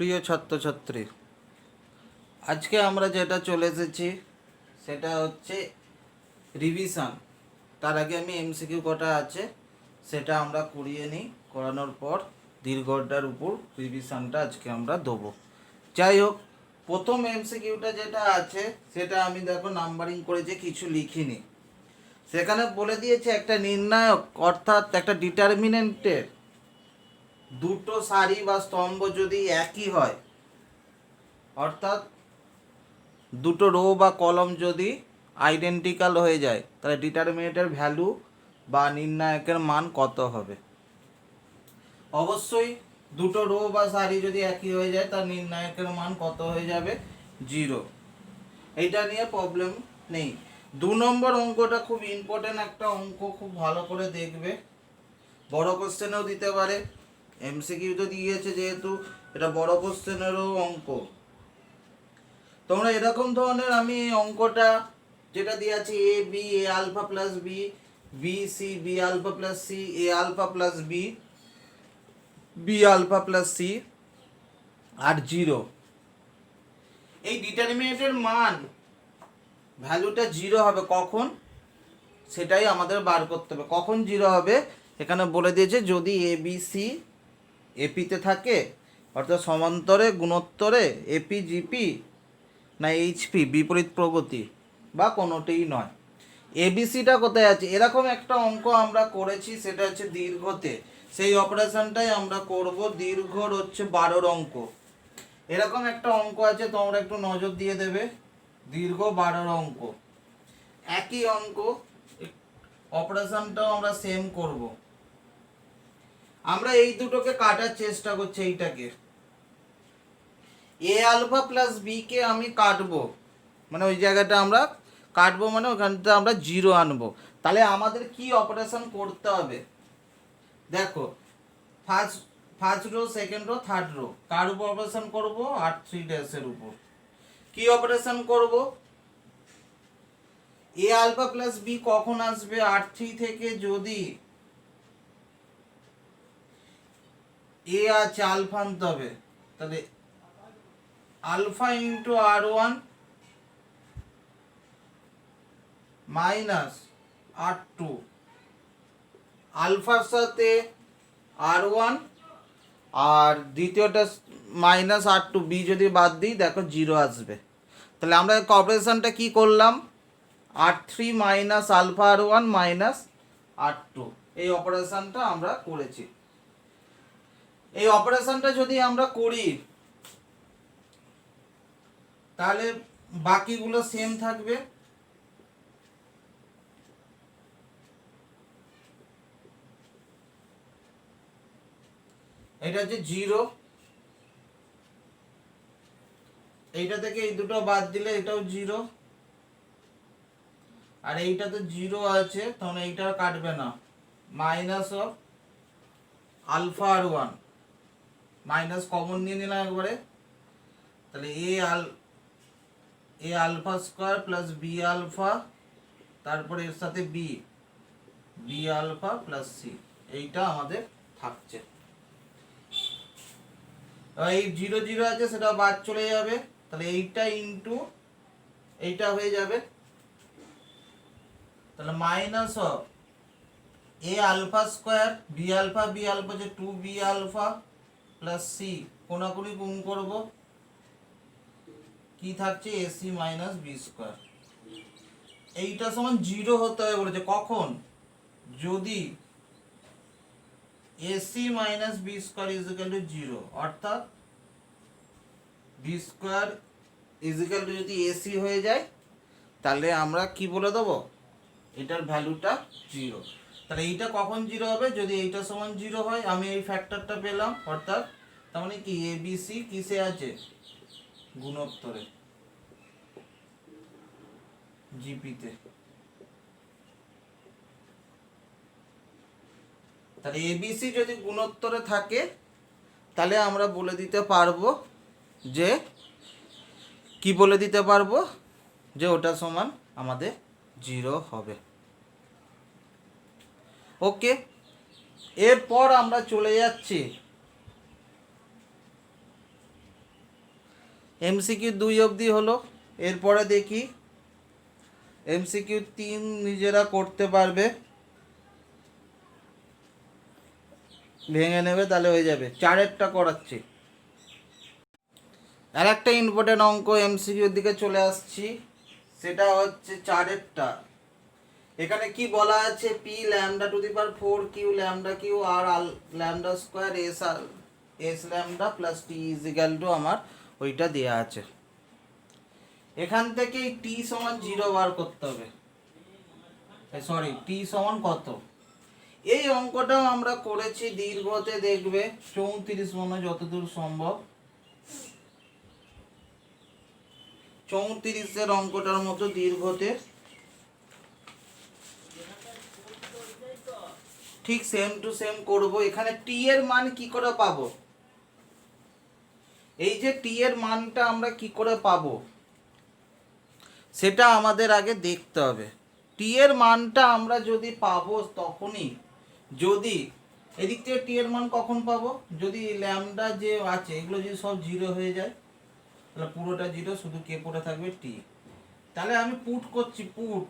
প্রিয় ছাত্রছাত্রী, আজকে আমরা যেটা চলে এসেছি সেটা হচ্ছে রিভিশন। তার আগে আমি এমসিকিউ কটা আছে সেটা আমরা করিয়ে নিই, করানোর পর দীর্ঘটার উপর রিভিশনটা আজকে আমরা দেবো। যাই হোক, প্রথম এমসিকিউটা যেটা আছে সেটা আমি দেখো নাম্বারিং করেছি, কিছু লিখিনি। সেখানে বলে দিয়েছে একটা নির্ণায়ক অর্থাৎ একটা ডিটারমিনেন্টের দুটো সারি বা স্তম্ভ যদি একই হয়, অর্থাৎ দুটো রো বা কলম যদি আইডেন্টিক্যাল হয়ে যায়, তাহলে ডিটারমিনেন্টের ভ্যালু বা নির্ণায়কের মান কত হবে। অবশ্যই দুটো রো বা সারি যদি একই হয়ে যায় তার নির্ণায়কের মান কত হয়ে যাবে, 0। এইটা নিয়ে প্রবলেম নেই। 2 নম্বর অঙ্কটা খুব ইম্পর্টেন্ট একটা অঙ্ক, খুব ভালো করে দেখবে। বড় কোশ্চেনেও দিতে পারে, এমসিকিউ তো দিয়েছে যেহেতু এটা বড় কোশ্চেনেরও অঙ্ক। তোমরা এরকম ধরনের, আমি অঙ্কটা যেটা দিয়ে আছে A B A alpha plus B, B C B alpha plus C, A alpha plus B, B alpha plus C আর 0, এই ডিটারমিনেন্টের মান ভ্যালুটা 0 হবে কখন, সেটাই আমাদের বার করতে হবে। কখন 0 হবে এখানে বলে দিয়েছে, যদি এ বি সি এপিতে থাকে, অর্থাৎ সমান্তরে গুণোত্তরে এপি জিপি না এইচপি বিপরীত প্রগতি বা কোনোটিই নয়। এবিসিটা কোথায় আছে, এরকম একটা অঙ্ক আমরা করেছি, সেটা হচ্ছে দীর্ঘতে। সেই অপারেশনটাই আমরা করব। দীর্ঘর হচ্ছে 12 অঙ্ক। এরকম একটা অঙ্ক আছে, তোমরা একটু নজর দিয়ে দেবে। দীর্ঘ 12 অঙ্ক, একই অঙ্ক, অপারেশনটাও আমরা সেম করব। আমরা এই দুটোকে কাটার চেষ্টা করছি। এইটাকে এ আলফা প্লাস বি কে আমি কাটবো, মানে ওই জায়গাটা আমরা কাটবো, মানে ওখানটা আমরা 0 আনবো। তাহলে আমাদের কি অপারেশন করতে হবে দেখো, first row, second row, third row, কার উপর অপারেশন করব, R3 এর উপর। কি অপারেশন করব, এ আলফা প্লাস বি কখন আসবে, R3 থেকে। যদি এ আছে আলফা আনতে হবে, তাহলে alpha into R1 minus R2, আলফার সাথে R1 আর দ্বিতীয়টা মাইনাস R2, বি যদি বাদ দিই দেখো 0 আসবে। তাহলে আমরা অপারেশনটা কি করলাম, R3 minus alpha R1 minus R2, এই অপারেশনটা আমরা করেছি। এই অপারেশনটা যদি আমরা করি তাহলে বাকিগুলো সেম থাকবে। এটা হচ্ছে 0, এইটা থেকে এই দুটো বাদ দিলে এটাও 0, আর এইটা তো 0 আছে, তখন এইটা কাটবে না। Minus of alpha R1, minus common নিয়ে নিলাম একবারে, তাহলে A alpha square plus B alpha, তারপরে এর সাথে বি আলফা প্লাস সি, এইটা আমাদের থাকছে। এই 0 0 আছে, সেটা বাদ চলে যাবে, তাহলে এইটা ইন্টু এইটা হয়ে যাবে, তাহলে minus of A alpha square B alpha যে 2b আলফা প্লাস সি, কোনাকুনি গুণ করব, কি থাকছে এসি মাইনাস বি স্কোয়ার। এইটা সমান 0 হতে হবে বলেছে, কখন, যদি AC minus B square is equal to 0, অর্থাৎ B square is equal to যদি এসি হয়ে যায়, তাহলে আমরা কি বলে দেবো, এটার ভ্যালুটা 0। তাহলে এইটা কখন 0 হবে, যদি এইটা সমান 0 হয়। আমি এই ফ্যাক্টরটা পেলাম, অর্থাৎ তার মানে কি এ বি সি কিসে আছে, গুণোত্তরে, জিপিতে। তাহলে এবিসি যদি গুণোত্তরে থাকে, তাহলে আমরা বলে দিতে পারবো যে, কি বলে দিতে পারবো, যে ওটা সমান আমাদের 0 হবে। ওকে, এরপর আমরা চলে যাচ্ছি এমসিকিউ 2 অবধি হলো। এরপরে দেখি এমসিকিউ 3 নিজেরা করতে পারবে, ভেঙে নেবে, তাহলে হয়ে যাবে। 4এরটা করাচ্ছি। আর একটা ইম্পর্টেন্ট অঙ্ক এমসিকিউর দিকে চলে আসছি, সেটা হচ্ছে 4এরটা। এখানে কি বলা আছে, P lambda to the power 4 Q lambda Q R lambda square S R S lambda plus T is equal to আমার ওইটা দেওয়া আছে। এখান থেকে টি সমান 0 বার করতে হবে, সরি টি সমান কত। এই অঙ্কটাও আমরা করেছি দীর্ঘতে, দেখবে 34 মনে যতদূর সম্ভব 34-এর অঙ্কটার মতো দীর্ঘতে ঠিক সেম টু সেম করব। এখানে টি এর মান কি করে পাবো, এই যে টি এর মানটা আমরা কি করে পাবো সেটা আমাদের আগে দেখতে হবে। টি এর মানটা আমরা যদি পাবো তখনই, যদি এদিক থেকে টি এর মান কখন পাবো, যদি ল্যামডা যে আছে এগুলো যদি সব 0 হয়ে যায়, তাহলে পুরোটা 0, শুধু কে পড়ে থাকবে টি। তাহলে আমি পুট করছি, put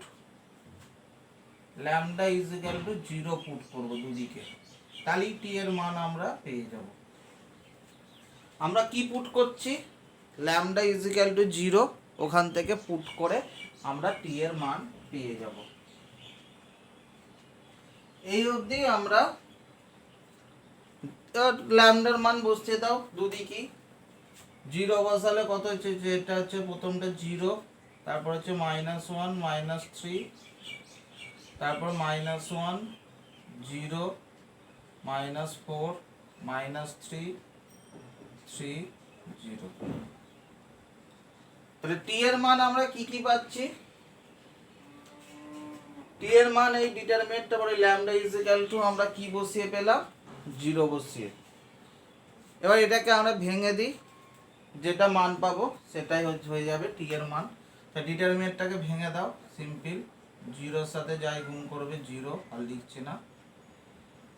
lambda is equal to 0 put করব দুদিকে, তাহলেই টি এর মান আমরা পেয়ে যাব। আমরা কি পুট করছি, ল্যামডা ইজ ইকুয়াল টু 0, ওখান থেকে পুট করে আমরা টি এর মান পেয়ে যাব। এই অবধি আমরা ল্যামডার মান বসিয়ে দাও দুদিকে। 0 বসালে কত হচ্ছে, যেটা হচ্ছে প্রথমটা 0, তারপর হচ্ছে -1 -3, তারপর -1 0 -4 -3 3 0। তাহলে টি এর মান আমরা কি কি পাচ্ছি, টি এর মান এই ডিটারমিনেন্টটা পরে ল্যামডা ইজ ইকুয়াল টু আমরা কি বসিয়ে পেলাম, 0 বসিয়ে। এবার এটাকে আমরা ভেঙে দিই, যেটা মান পাবো সেটাই হয়ে যাবে টি এর মান। তা ডিটারমিনেন্টটাকে ভেঙে দাও, সিম্পল 0-এর সাথে যাই গুণ করবে 0, আর লিখছি না।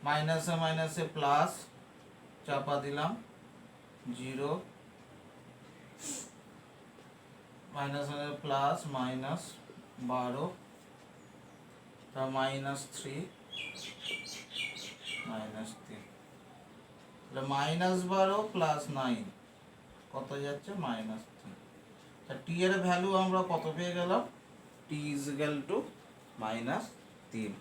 মাইনাসে মাইনাসে প্লাস, চাপা দিলাম 0, মাইনাস প্লাস -12, তা -3 -3, -12 প্লাস 9 কত যাচ্ছে, -3। তা টি এর ভ্যালু আমরা কত পেয়ে গেলাম, টি ইজ ইকুয়াল টু -3।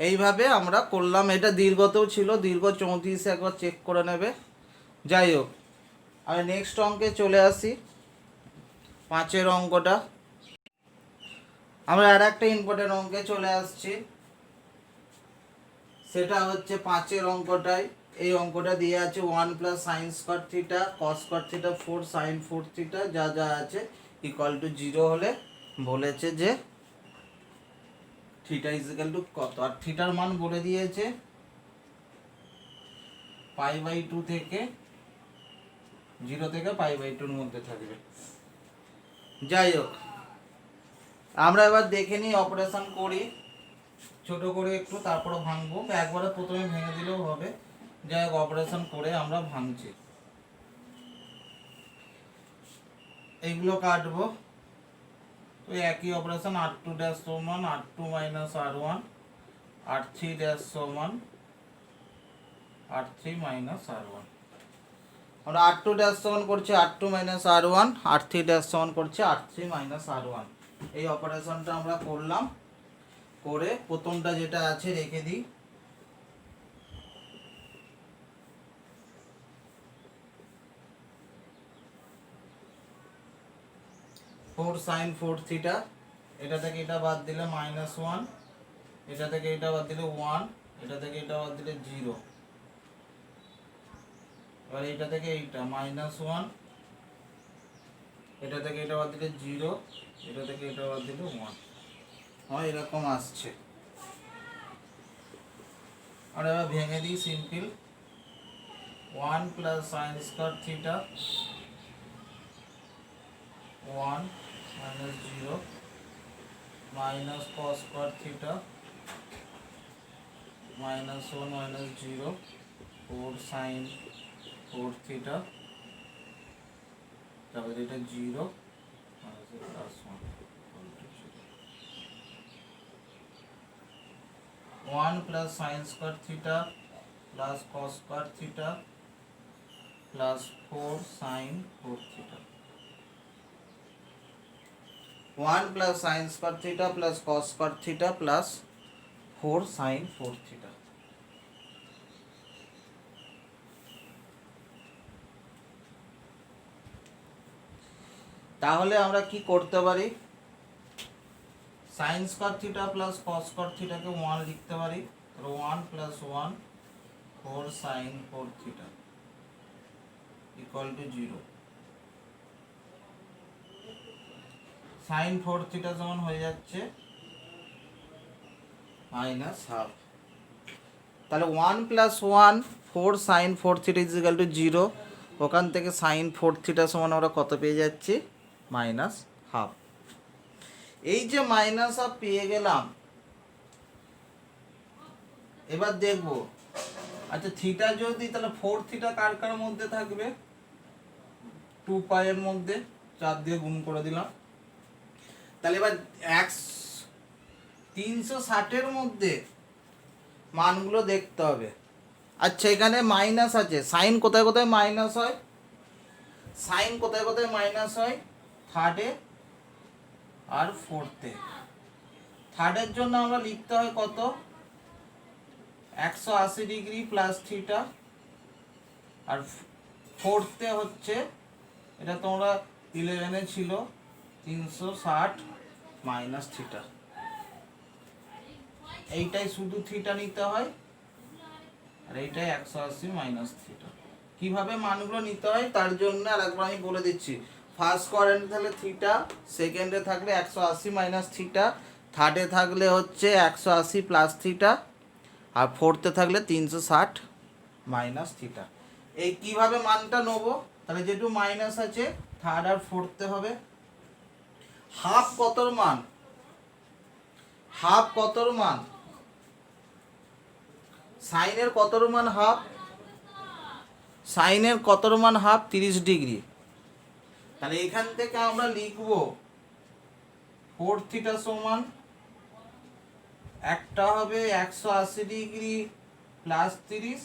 এইভাবে আমরা করলাম। এটা দীর্ঘতেও ছিল, দীর্ঘ 34 একবার চেক করে নেবে। যাই হোক, আমি নেক্সট অঙ্কে চলে আসি, 5-এর অঙ্কটা। আমরা আর একটা ইম্পর্টেন্ট অঙ্কে চলে আসছি, সেটা হচ্ছে 5-এর অঙ্কটাই। এই অঙ্কটা দিয়ে আছে 1 plus sine square theta cos square theta 4 sine 4 theta যা যা আছে ইকুয়াল টু 0 হলে বলেছে যে থিটা ইজ ইকুয়াল টু কত। আর থিটার মান বলে দিয়েছে π/2 থেকে 0 থেকে π/2 এর মধ্যে থাকবে। যাই হোক, আমরা এবার দেখে নিই, অপারেশন করি ছোট করে একটু, তারপরে ভাঙবো। একবারে প্রথমে ভেঙে দিলেও হবে। যাই হোক, অপারেশন করে আমরা ভাঙছি। এইগুলো কাটবো, তো একই অপারেশন, r2 ড্যাশ সমান r2 minus r1, r3 dash সমান r3 মাইনাস r1। আমরা r2 ড্যাশ সমান করছি r2 minus r1, r3 dash সমান করছি r3 মাইনাস r1। এই অপারেশনটা আমরা করলাম, করে প্রথমটা যেটা আছে রেখে দিই। ফোর সাইন 4 থিটা, এটা থেকে এটা বাদ দিলে -1, এটা থেকে এটা বাদ দিলে 1, এটা থেকে এটা বাদ দিলে 0। এবার এটা থেকে এইটা -1, এটা থেকে এটা বাদ দিলে 0, এটা থেকে এটা বাদ দিলে 1। হয় এরকম আসছে। আর এবার ভেঙে দিই, simple 1 plus sine square theta 1 minus 0 minus cos square theta minus 1 minus 0 4 sin four theta, তারপরে এটা 0 plus 1 plus sine square theta plus cos square theta plus 4 sine 4 theta. 1 plus sine square theta plus cos square theta plus 4 sine 4 theta. তাহলে আমরা কি করতে পারি, sine square theta plus cos square থিটাকে 1 লিখতে পারি, 1 plus 1 4 sine 4 theta equal to 0। Sine 4 theta সমান হয়ে যাচ্ছে মাইনাস হাফ। তাহলে 1 plus 1 4 sine 4 theta is equal to 0। ওখান থেকে সাইন 4 থিটা সমান আমরা কত পেয়ে যাচ্ছি, মাইনাস হাফ। এই যে মাইনাস হাফ পেয়ে গেলাম, এবার দেখব আচ্ছা থিটা যদি, তাহলে 4 থিটা কার কার মধ্যে থাকবে, 2 পাই এর মধ্যে, 4 দিয়ে গুণ করে দিলাম। তাহলে এবার 360 এর মধ্যে মানগুলো দেখতে হবে। আচ্ছা এখানে মাইনাস আছে, সাইন কোথায় কোথায় মাইনাস হয়, সাইন কোথায় কোথায় মাইনাস হয়, থার্ডে আর ফোর্থে। থার্ডের জন্য আমরা লিখতে হয় কত, 180 ডিগ্রি প্লাস থিটা, আর ফোর্থে হচ্ছে, এটা তোমরা 11-এ ছিল, 360 মাইনাস থিটা। এইটাই শুধু থিটা নিতে হয়, আর এইটাই 180 মাইনাস থিটা। কিভাবে মানগুলো নিতে হয় তার জন্য আরেকবার আমি বলে দিচ্ছি। ফার্স্ট কোয়াড্রেন্টে থাকলে থিটা, সেকেন্ডে থাকলে 180 মাইনাস থিটা, থার্ডে থাকলে হচ্ছে 180 প্লাস থিটা, আর ফোর্থে থাকলে 360 মাইনাস থিটা। এই কিভাবে মানটা নেবো, তাহলে যেটু মাইনাস আছে থার্ড আর ফোর্থে হবে। হাফ কতর মান, হাফ কতর মান, সাইনের কতর মান হাফ, সাইনের কতর মান হাফ, 30 ডিগ্রি। তাহলে এখান থেকে আমরা লিখব 4 থিটা সমান, একটা হবে 180 ডিগ্রি প্লাস 30,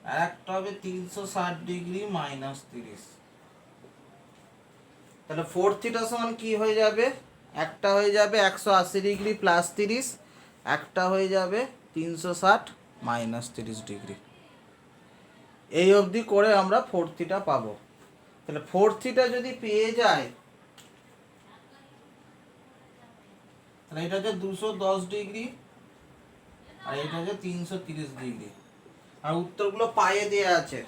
আর একটা হবে 360 ডিগ্রি মাইনাস 30। তাহলে 4 থিটা সমান কি হয়ে যাবে, একটা হয়ে যাবে 180 ডিগ্রি প্লাস 30, একটা হয়ে যাবে 360 মাইনাস 30 ডিগ্রি। এই অবধি করে আমরা 4 থিটা পাবো। তাহলে 4 থিটা যদি পেয়ে যায়, তাহলে এটা হচ্ছে 210 ডিগ্রি, আর এটা হচ্ছে 330 ডিগ্রি, আর উত্তরগুলো পায়ে দেয়া আছে।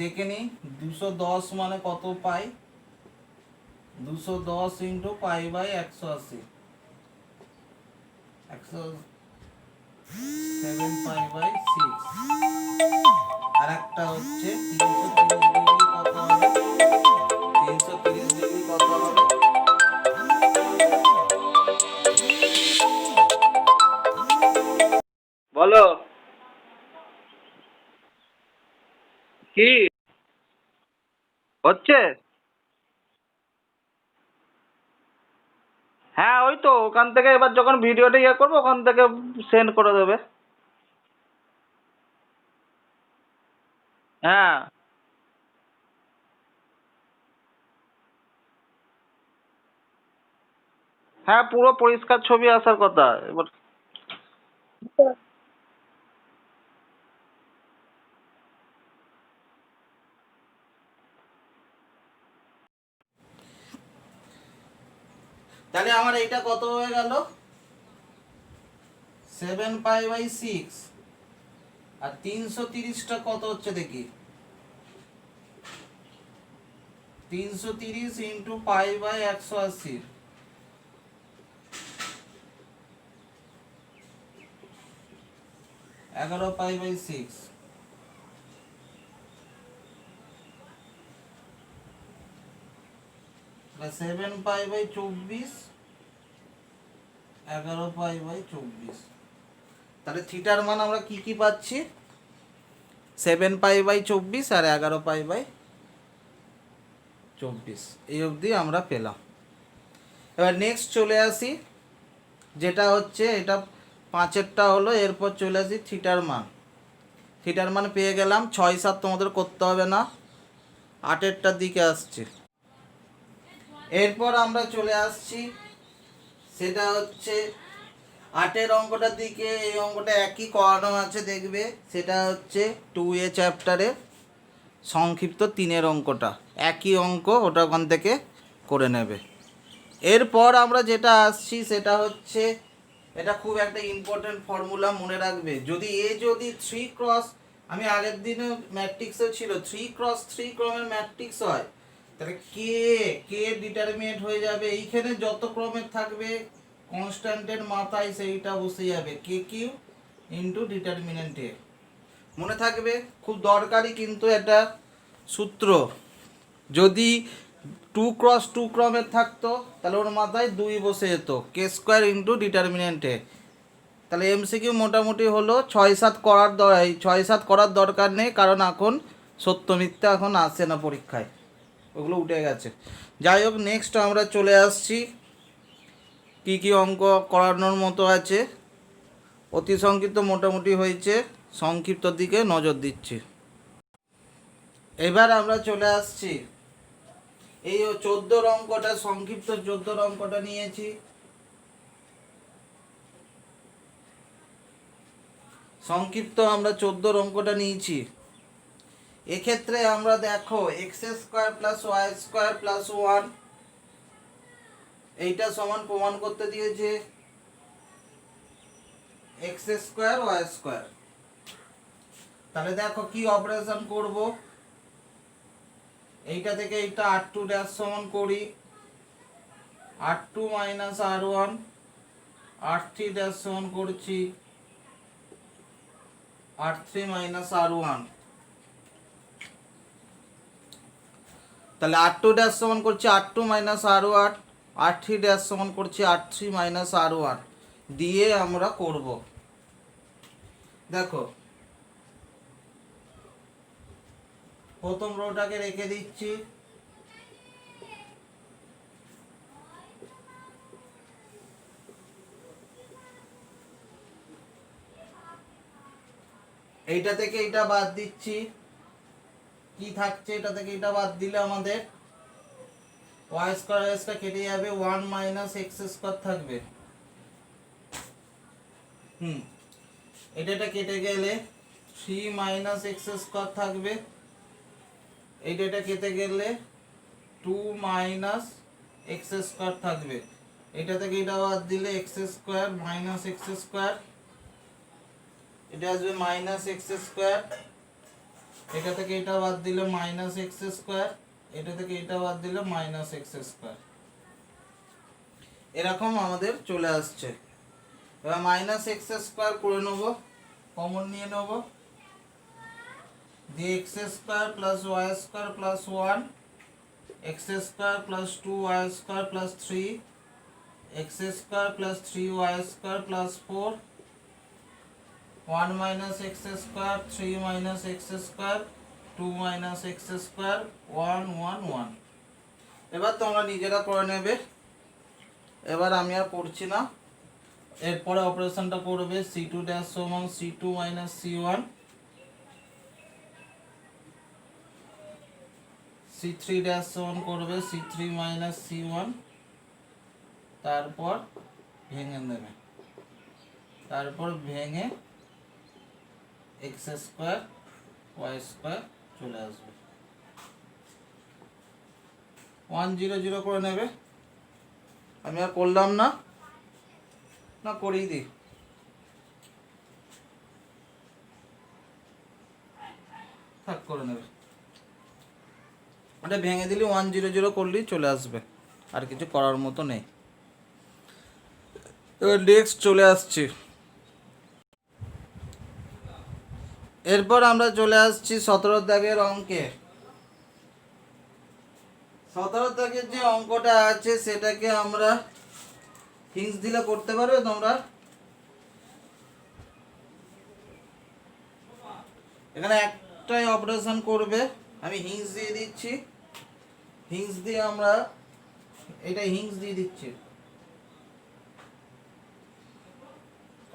দেখে নিই 210 মানে কত পাই, 210 into pi by 180, 7 pi by 6, আর একটা হচ্ছে 330 ডিগ্রি কত হবে, 330 ডিগ্রি কত হবে, বলো কি হচ্ছে। হ্যাঁ ওই তো ওখান থেকে এবার যখন ভিডিওটা ইয়ে করবো ওখান থেকে সেন্ড করে দেবে। হ্যাঁ হ্যাঁ পুরো পরিষ্কার ছবি আসার কথা এবার। তাহলে আমার এইটা কত হয়ে গেল, 7 পাই বাই 6, আর 330টা কত হচ্ছে দেখি, 330 into pi by 180, 11 pi by 6, 7 pi by 24, 11π/24। তাহলে থিটার মান আমরা কি কি পাচ্ছি? 7π/24 আর 11π/24, এই অবধি আমরা পেলাম। এবার নেক্সট চলে আসি, যেটা হচ্ছে এটা 5-এরটা হলো, এরপর চলে আসি থিটার মান। থিটার মান পেয়ে গেলাম, 6-7 তোমাদের করতে হবে না, 8-এরটার দিকে আসছে। এরপর আমরা চলে আসছি, সেটা হচ্ছে 8-এর অঙ্কটার দিকে। এই অঙ্কটা একই করানো আছে, দেখবে সেটা হচ্ছে 2A চ্যাপ্টারে সংক্ষিপ্ত 3-এর অঙ্কটা, একই অঙ্ক, ওটা ওখান থেকে করে নেবে। এরপর আমরা যেটা আসছি সেটা হচ্ছে, এটা খুব একটা ইম্পর্টেন্ট ফর্মুলা, মনে রাখবে। যদি 3 × আমি আগের দিনে ম্যাট্রিক্সে ছিল 3 × 3 ক্রমের ম্যাট্রিক্স হয়, তাহলে কে ডিটারমিনেন্ট হয়ে যাবে, এইখানে যত ক্রমের থাকবে কনস্ট্যান্টের মাথায় সেইটা বসে যাবে, KQ ইন্টু ডিটারমিনেন্ট এ। মনে থাকবে, খুব দরকারি কিন্তু এটা সূত্র। যদি 2 × 2 ক্রমের থাকতো তাহলে ওর মাথায় 2 বসে যেত, K² ইন্টু ডিটারমিনেন্টে। তাহলে MCQ মোটামুটি হলো 6-7 করার দরকার নেই, কারণ এখন সত্য মিথ্যা এখন আসে না পরীক্ষায়, ওগুলো উঠে গেছে। যাই হোক, নেক্সট আমরা চলে আসছি, কি কি অঙ্ক করানোর মতো আছে। অতি সংক্ষিপ্ত মোটামুটি হয়েছে, সংক্ষিপ্তর দিকে নজর দিচ্ছি। এবার আমরা চলে আসছি, এই 14 অঙ্কটা, সংক্ষিপ্ত 14 অঙ্কটা নিয়েছি। সংক্ষিপ্ত আমরা 14 অঙ্কটা নিয়েছি। এক্ষেত্রে আমরা দেখো x² + y² + 1 এইটা সমান প্রমাণ করতে দিয়েছে x² y²। তাহলে দেখো কি অপারেশন করব, এইটা থেকে এইটা r2' সমান করি, r2 - r1, r3' সমান করছি r3 - r1। তাহলে r2' সমান করছি r2 - r1, r3' সমান করছি r3 - r1 দিয়ে আমরা করব। দেখো প্রথম রোটাকে রেখে দিচ্ছি, এইটা থেকে এইটা বাদ দিচ্ছি, কি থাকছে, এটা থেকে এটা বাদ দিলে আমাদের y² কেটে যাবে, 1 - x² থাকবে। এটা কেটে গেলে 3 - x² থাকবে, এইটা কেটে গেলে 2 - x² থাকবে। এটা থেকে এটা বাদ দিলে x² - x², এটা আসবে -x²। এটা থেকে এটা বাদ দিলে -x², এটা থেকে এটা বাদ দিলে -x²। এরকম আমাদের চলে আসছে। এবার -x² করে নেব, কমন নিয়ে নেব, দিয়ে x² + y² + 1, x² + 2y² + 3, x² + 3y² + 4, 1 - x², 3 - x², 2 - x², 1 1 1। এবার তোমরা নিজেরা করে নেবে, এবার আমি আর করছি না। এরপরে অপারেশনটা করবে, c2' সমান c2 - c1, c3' সমান করবে c3 - c1, তারপর ভেঙে দেবে, তারপর ভেঙে x² y² চলে আসবে, 1 0 0 করে নেবে। আমি আর করলাম না, করেই দিই, থাক করে নেবে। এটা ভেঙে দিলে 1 0 0 করলেই চলে আসবে, আর কিছু করার মতো নেই। এবার নেক্সট চলে আসছি, এরপর আমরা চলে আসছি 17 দাগের অঙ্কে। 17 দাগের যে অঙ্কটা আছে সেটাকে আমরা হিংস দিলে করতে পারবে তোমরা? এখানে একটাই অপারেশন করবে, আমি হিংস দিয়ে দিচ্ছি। হিংস দিয়ে আমরা এটা হিংস দিয়ে দিচ্ছি।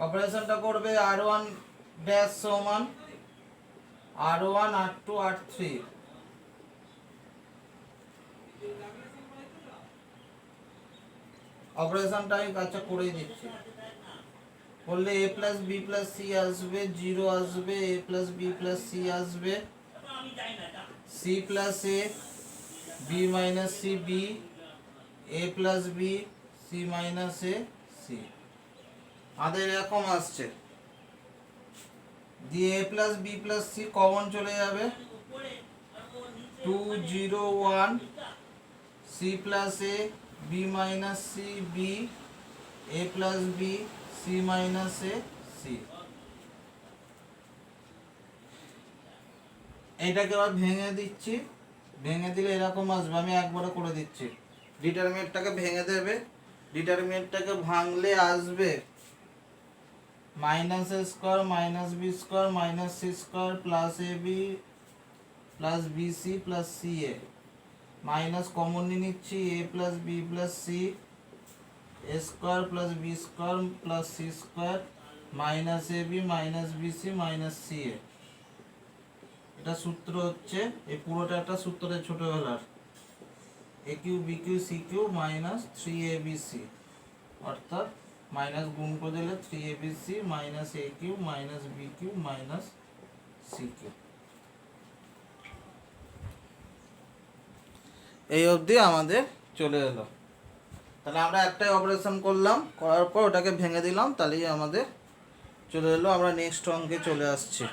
অপারেশনটা করবে R1 ড্যাশ সমান R1 R2 R3। অপারেশনটা আমি কাজটা করেই দিচ্ছি। বললে a plus B plus C আসবে, 0 আসবে, a plus B plus C আসবে, C plus A, B minus C B, A plus B, C minus A C. আমাদের এরকম আসছে। দিয়ে a plus B plus C common চলে যাবে, 2 0 1, C plus A, B minus C B, A plus B, C minus A C. এটাকে আবার ভেঙে দিচ্ছি। ভেঙে দিলে এরকম আসবে, আমি একবারে করে দিচ্ছি। ডিটারমিনেন্টটাকে ভেঙে দেবে, ডিটারমিনেন্টটাকে ভাঙলে আসবে minus A square minus B square minus C square plus A B plus B C plus C A. Minus common নিয়ে নিচ্ছি, A plus B plus C, A square plus B square plus C square minus A B minus B C minus C A. এটা সূত্র হচ্ছে, এই পুরোটা একটা সূত্রের ছোটবেলার, A cube B cube C cube minus 3abc, অর্থাৎ মাইনাস গুণ করে দিলে 3abc minus A cube minus B cube minus C cube. এই অবধি আমাদের চলে এলো। তাহলে আমরা একটাই অপারেশন করলাম, করার পর ওটাকে ভেঙে দিলাম, তাহলেই আমাদের চলে এলো। আমরা নেক্সট অঙ্কে চলে আসছি।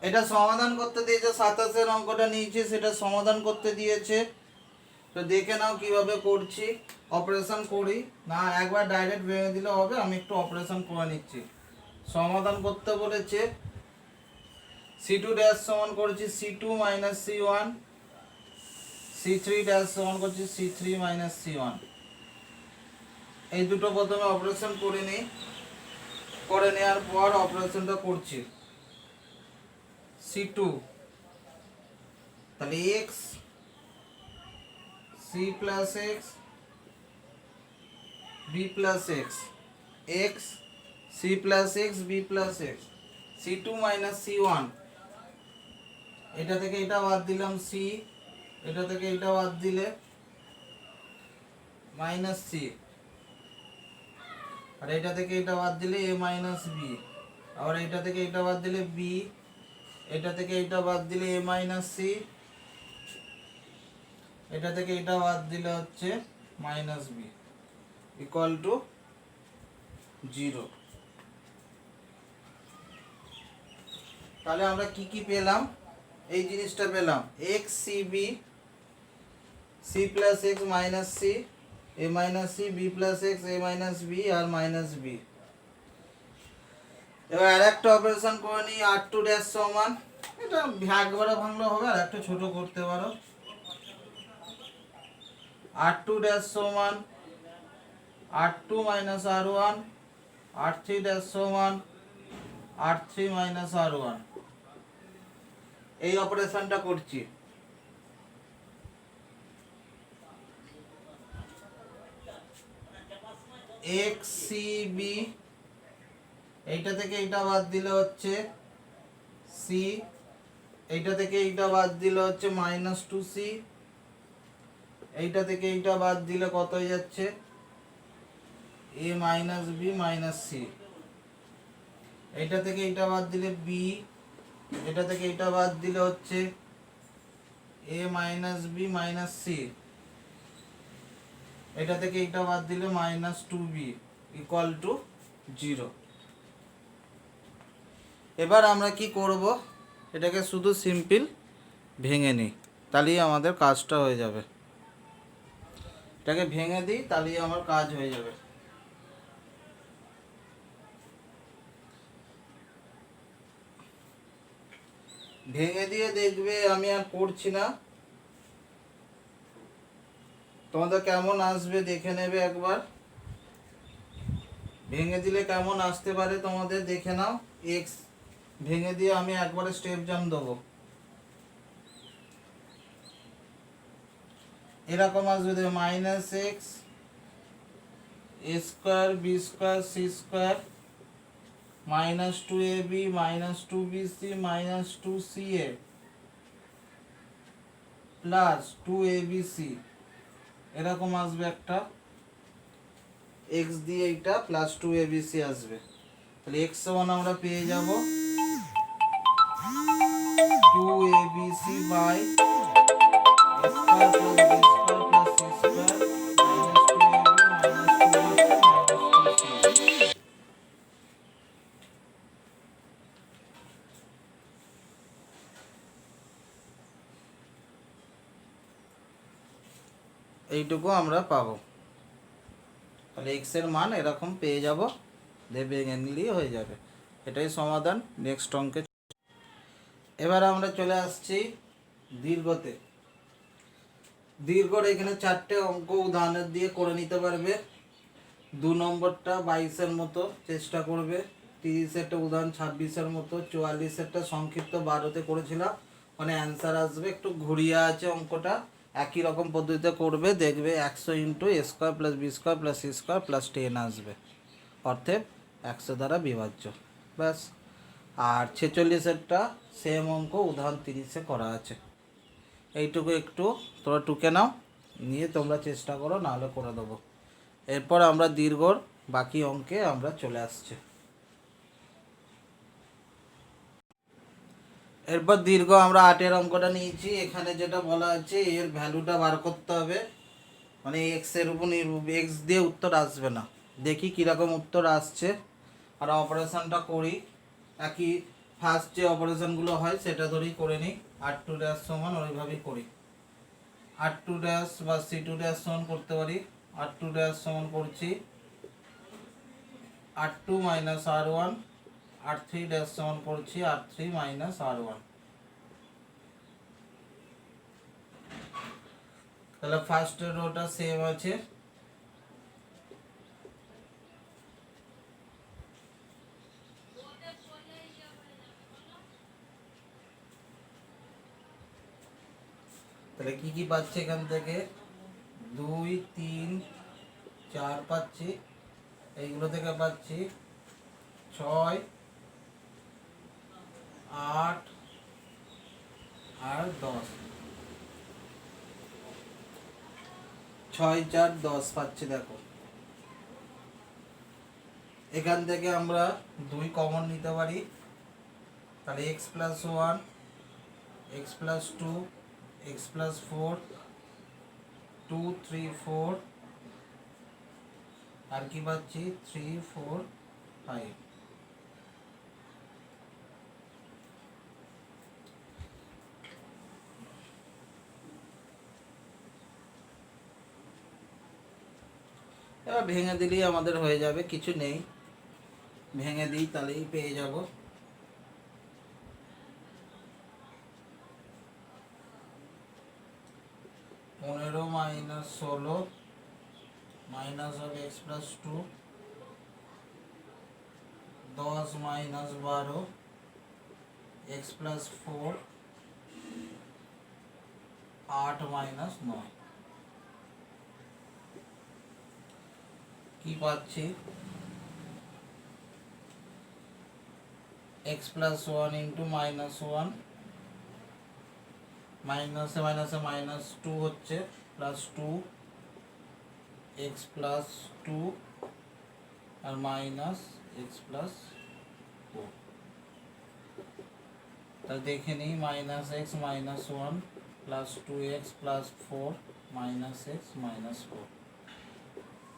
এটা সমাধান করতে দিয়েছে, 27-এর অঙ্কটা নিয়েছি, সেটা সমাধান করতে দিয়েছে। তো দেখে নাও কিভাবে করছি। অপারেশন করি না, একবার ডাইরেক্ট ভেঙে দিলে হবে, আমি একটু অপারেশন করে নিচ্ছি। সমাধান করতে বলেছে, C2 ড্যাশ সমান করেছি C2 minus C1, C3 dash সমান করছি C3 মাইনাস C1। এই দুটো প্রথমে অপারেশন করে নিই, করে নেওয়ার পর অপারেশনটা করছি। C2 তাহলে x c plus x b plus x, x c plus x b plus x, C2 minus C1, এটা থেকে এটা বাদ দিলাম c, এটা থেকে এটা বাদ দিলে মাইনাস c, আর এটা থেকে এটা বাদ দিলে a মাইনাস b, আবার এটা থেকে এটা বাদ দিলে b, এটা থেকে এটা বাদ দিলে a মাইনাস c, এটা থেকে এটা বাদ দিলে হচ্ছে মাইনাস b ইকুয়াল টু 0। তাহলে আমরা কি কি পেলাম? এই জিনিসটা পেলাম, x c b, c plus x minus c, a minus c, b plus x, a minus b আর মাইনাস b। এবার আর একটা অপারেশন করে নিই, R2 ড্যাশ সমান, এটা একবারে ভাঙলে হবে, আর একটা ছোট করতে পারো। R2 ড্যাশ সমান R2 minus R1, R3 dash সমান R3 মাইনাস R1। এই অপারেশনটা করছি। x c b, এইটা থেকে এইটা বাদ দিলে হচ্ছে c, এইটা থেকে এইটা বাদ দিলে হচ্ছে মাইনাস 2c, এইটা থেকে এইটা বাদ দিলে কত হয়ে যাচ্ছে a minus b minus c, এইটা থেকে এইটা বাদ দিলে b, এটা থেকে এইটা বাদ দিলে হচ্ছে a minus b minus c, এটা থেকে এইটা বাদ দিলে মাইনাস 2b ইকুয়াল টু 0। এবার আমরা কি করব, এটাকে শুধু সিম্পল ভেঙে নিই, তাহলেই আমাদের কাজটা হয়ে যাবে। এটাকে ভেঙে দিই, তাহলেই আমার কাজ হয়ে যাবে। ভেঙে দিয়ে দেখবে আমি আর করছি না, তোমাদের কেমন আসবে দেখে নেবে একবার, ভেঙে দিলে কেমন আসতে পারে তোমাদের দেখে নাও। এক্স ভেঙে দিয়ে আমি একবারে স্টেপ জাম্প দেবো, এরকম আসবে দেখো minus x A square B square C square minus two A B minus two B C minus two C A plus two A B C, এরকম আসবে একটা এক্স দিয়ে এইটা plus two A B C আসবে। তাহলে x সমান আমরা পেয়ে যাব two A B C by square plus B square plus C square minus two A B minus two B C minus two C. এইটুকু আমরা পাবো। তাহলে এক্স এর মান এরকম পেয়ে যাব, দেবে নিলেই হয়ে যাবে। এটাই সমাধান। নেক্সট অঙ্কে এবার আমরা চলে আসছি দীর্ঘতে। দীর্ঘর এখানে 4টে অঙ্ক উদাহরণের দিয়ে করে নিতে পারবে। 2 নম্বরটা 22-এর মতো চেষ্টা করবে, 30-এরটা উদাহরণ 26-এর মতো, 44-এরটা সংক্ষিপ্ত 12-তে করেছিলাম, মানে অ্যান্সার আসবে একটু ঘুরিয়ে আছে অঙ্কটা, একই রকম পদ্ধতিতে করবে, দেখবে 100 into A square plus B square plus C square plus 10 আসবে, অর্থাৎ 100 দ্বারা বিভাজ্য, ব্যাস। আর 46-এরটা সেম অঙ্ক উদাহরণ 30-এ করা আছে। এইটুকু একটু তোমরা টুকে নাও, নিয়ে তোমরা চেষ্টা করো, নাহলে করে দেবো। এরপর আমরা দীর্ঘর বাকি অঙ্কে আমরা চলে আসছি। এরপর দীর্ঘ আমরা 8-এর অঙ্কটা নিয়েছি। এখানে যেটা বলা আছে এর ভ্যালুটা বার করতে হবে, মানে এক্স এর উপর এক্স দিয়ে উত্তর আসবে না। দেখি কীরকম উত্তর আসছে, আর অপারেশনটা করি একই ফার্স্ট যে অপারেশনগুলো হয় সেটা ধরেই করে নিই। আর টু ড্যাশ সমান ওইভাবেই করি, আর টু ড্যাশ বা সি টু ড্যাশ সমান করতে পারি। আর টু ড্যাশ সমান করছি আর টু মাইনাস আর ওয়ান, আর থ্রি ড্যাশ সমান করছি আর থ্রি মাইনাস আর ওয়ান। তাহলে ফার্স্ট রোটা সেম আছে, তাহলে কি কি পাচ্ছি এখান থেকে 2 3 4 পাচ্ছি, এইগুলো থেকে পাচ্ছি 6 8 আর 10, 6 4 10 পাচ্ছি। দেখো এখান থেকে আমরা 2 কমন নিতে পারি, তাহলে x plus 1 x plus 2 x plus 4 2 3 4 আর কি পাচ্ছি 3 4 5। এবার ভেঙে দিলেই আমাদের হয়ে যাবে, কিছু নেই, ভেঙে দিই তাহলেই পেয়ে যাব। পনেরো মাইনাস 16 মাইনাস হবে x plus 2, 10 minus 12 x plus 4, 8 minus 9। কি পাচ্ছি x প্লাস 1 ইন্টু মাইনাস 1, মাইনাসে মাইনাসে মাইনাস 2 হচ্ছে প্লাস 2 x প্লাস 2 আর মাইনাস x প্লাস 4। তাহলে দেখে নিই minus x minus 1 plus 2x plus 4 minus x minus 4।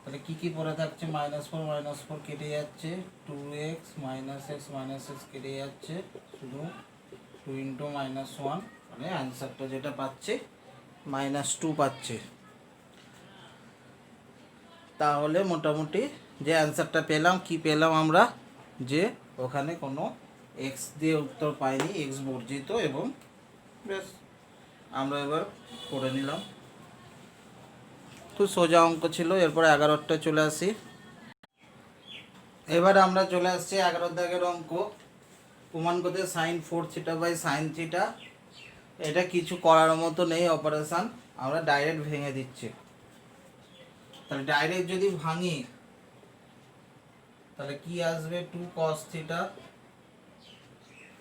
তাহলে কি কি পড়ে থাকছে, -4 কেটে যাচ্ছে, 2x মাইনাস এক্স কেটে যাচ্ছে, শুধু 2 ইন্টু মাইনাস 1, মানে অ্যান্সারটা যেটা পাচ্ছে -2 পাচ্ছে। তাহলে মোটামুটি যে অ্যান্সারটা পেলাম, কি পেলাম আমরা, যে ওখানে কোনো এক্স দিয়ে উত্তর পাইনি, এক্স বর্জিত, এবং বেশ আমরা এবার করে নিলাম। খুব সোজা অঙ্ক ছিল। এরপর 11টা চলে আসি। এবার আমরা চলে আসছি 11 দাগের অঙ্ক। প্রমাণ করতে sine 4 theta by sine theta. এটা কিছু করার মতো নেই অপারেশান, আমরা ডাইরেক্ট ভেঙে দিচ্ছি। তাহলে ডাইরেক্ট যদি ভাঙি তাহলে কি আসবে, 2 cos theta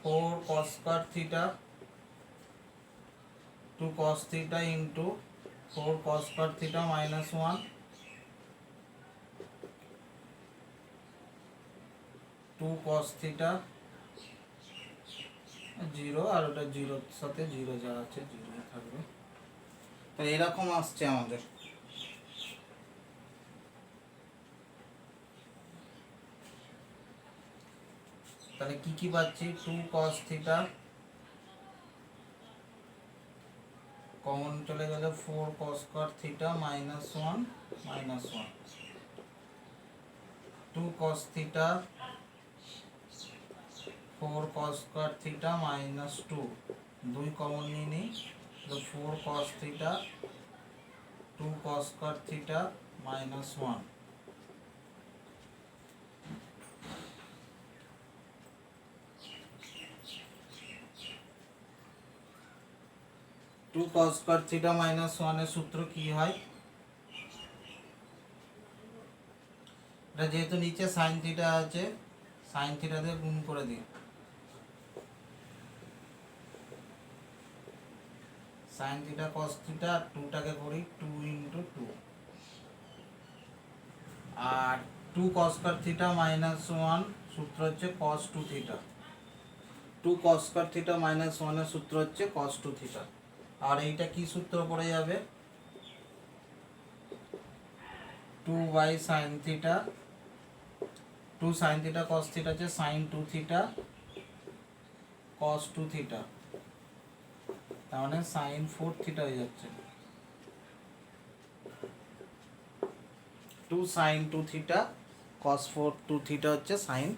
4 cos square theta 2 cos theta into 4 cos square theta minus 1 2 cos theta 0, আর ওটা জিরোর সাথে জিরো যা আছে জিরো থাকবে। তাহলে এরকম আসছে আমাদের। তাহলে কি কি পাচ্ছি, 2 cos থিটা কমন চলে গেলে 4 cos square theta minus 1 minus 1 2 cos theta 4 cos square theta minus 2, 2 common নিয়ে নিই, তো 4 cos theta 2 cos square theta minus 1। Two cos square theta minus 1 এর সূত্র কি হয়, এটা যেহেতু নিচে সাইন থিটা আছে, সাইন থিটা দিয়ে গুণ করে দিই। সাইন থিটা cos থিটা 2 টাকে করি 2 ইন্টু 2, আর 2 cos স্কয়ার থিটা মাইনাস 1 সূত্র হচ্ছে cos 2 theta. 2 cos square theta minus 1 এর সূত্র হচ্ছে cos 2 থিটা। আর এইটা কি সূত্র পড়ে যাবে, 2 by sine theta 2 sine theta cos theta হচ্ছে সাইন 2 থিটা cos 2 থিটা, তার মানে সাইন 4 থিটা হয়ে যাচ্ছে। 2 সাইন 2 থিটা cos 2 থিটা হচ্ছে সাইন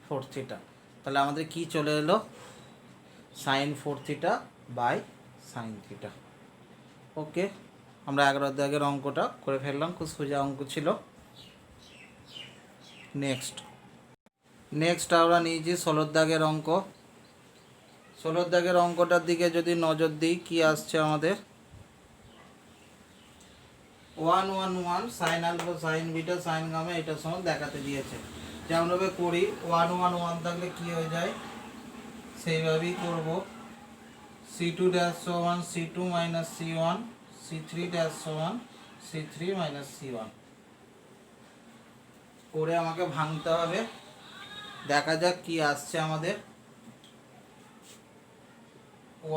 4 থিটা। তাহলে আমাদের কি চলে এলো, sine 4 theta by sine theta. Okay, আমরা 11 দাগের অঙ্কটা করে ফেললাম, খুব সোজা অঙ্ক ছিল। নেক্সট আমরা নিয়েছি 16 দাগের অঙ্ক। 16 দাগের অঙ্কটার দিকে যদি নজর দিই, কি আসছে আমাদের, 1 1 1 sine alpha sine beta sine gamma এটার সঙ্গে দেখাতে দিয়েছে। যেমনভাবে করি 1 1 1 থাকলে কি হয়ে যায় সেইভাবেই করব। c2 ড্যাশ সমান c2 minus c1, c3 dash সমান c3 মাইনাস c1 করে আমাকে ভাঙতে হবে। দেখা যাক কি আসছে আমাদের।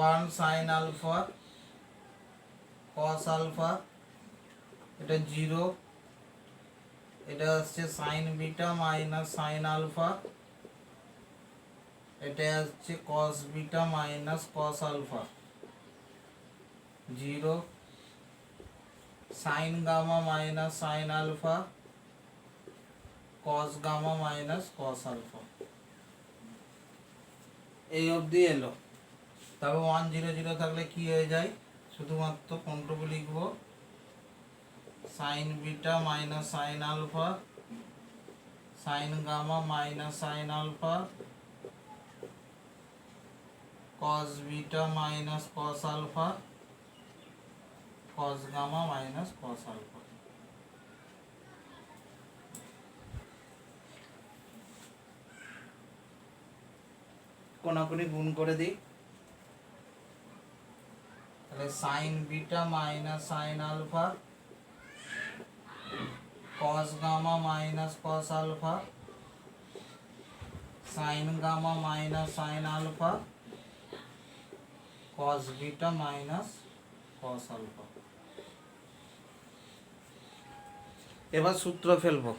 1 সাইন আলফা cos আলফা, এটা 0, এটা আসছে sine beta minus sine alpha, এটা আসছে cos beta minus cos alpha 0, sine gamma minus sine alpha cos gamma minus cos alpha. এই অবধি এলো। তারপর 1 0 0 থাকলে কি হয়ে যায়, শুধুমাত্র কোনটুকু লিখবো, sine beta minus sine alpha sine gamma minus sine alpha cos beta minus cos alpha cos gamma minus cos alpha. কোনাকুনি গুণ করে দিই, তাহলে sine beta minus sine alpha cos gamma minus cos alpha sine gamma minus sine alpha cos beta minus cos alpha. এবার সূত্র ফেলবো।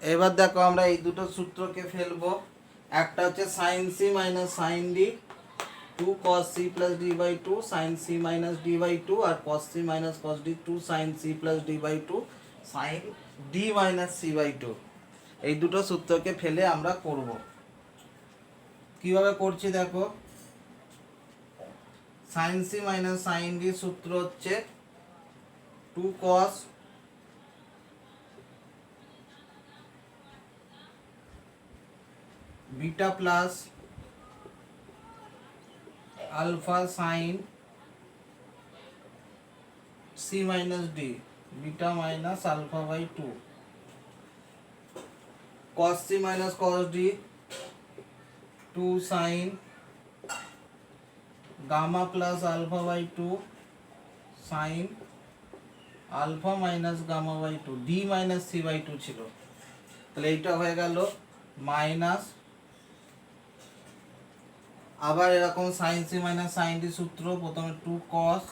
এবার দেখো আমরা এই দুটো সূত্রকে ফেলবো। একটা হচ্ছে sine C minus sine D, 2 cos c plus d by 2 sin c minus d by 2, আর cos c minus cos d 2 sin c plus d by 2 sin d minus c by 2। এই দুটো সূত্রকে ফেলে আমরা করব। কিভাবে করছি দেখো, sine C minus sine D সূত্র হচ্ছে 2 cos beta plus alpha sine C minus D beta minus alpha by 2 cos c minus cos d 2 sin gamma plus alpha by 2 sin alpha minus gamma by 2 d minus c by 2 ছিল, তাহলে এইটা হয়ে গেল minus, আবার এরকম sin c minus sin d সূত্র, প্রথমে 2 cos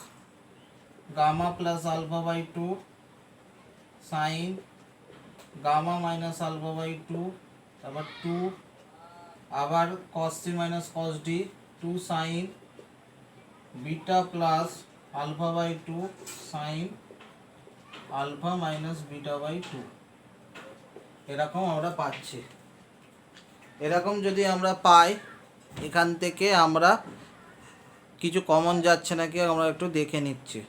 gamma plus alpha by 2 sin gamma minus alpha by 2, তারপর 2 আবার cos c মাইনাস cos d 2 sine beta plus alpha by 2 sine alpha minus beta by 2, এরকম আমরা পাচ্ছি। এরকম যদি আমরা পাই, এখান থেকে আমরা কিছু কমন যাচ্ছে নাকি আমরা একটু দেখে নিচ্ছি।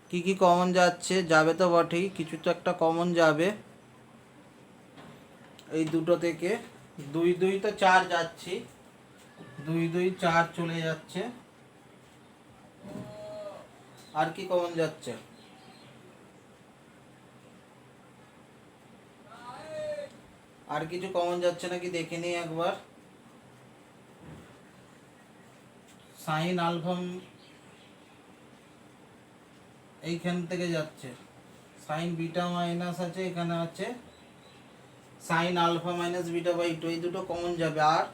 কি কি কমন যাচ্ছে, যাবে তো বটেই, কিছু তো একটা কমন যাবে এই দুটো থেকে। 2 2 তো 4 যাচ্ছি, 2 2 4 চলে যাচ্ছে। আর কি কমন যাচ্ছে, আর কিছু কমন যাচ্ছে নাকি দেখে নিই একবার। সাইন আলফা এইখান থেকে যাচ্ছে, সাইন বিটা মাইনাস আছে, এখানে আছে sine alpha minus beta by 2, এই দুটো কমন যাবে। আর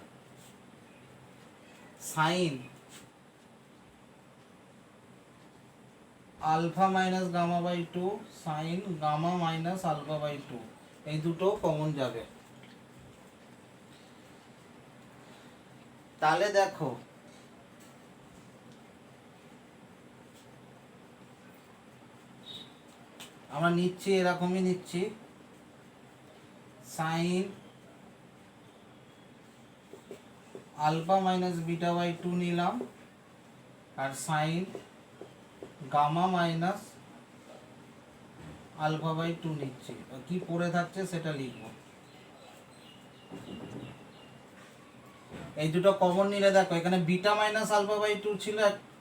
sine alpha minus gamma by 2 sine gamma minus alpha by 2, এই দুটো কমন যাবে। তাহলে দেখো আমরা নিচ্ছি, এরকমই নিচ্ছি, sine alpha minus beta by 2 নিলাম, আর sine gamma minus alpha by 2 নিচ্ছি। কি পড়ে থাকছে সেটা লিখব। এই দুটো কমন নিলে দেখো এখানে বিটা মাইনাস আলফা বাই 2 ছিল,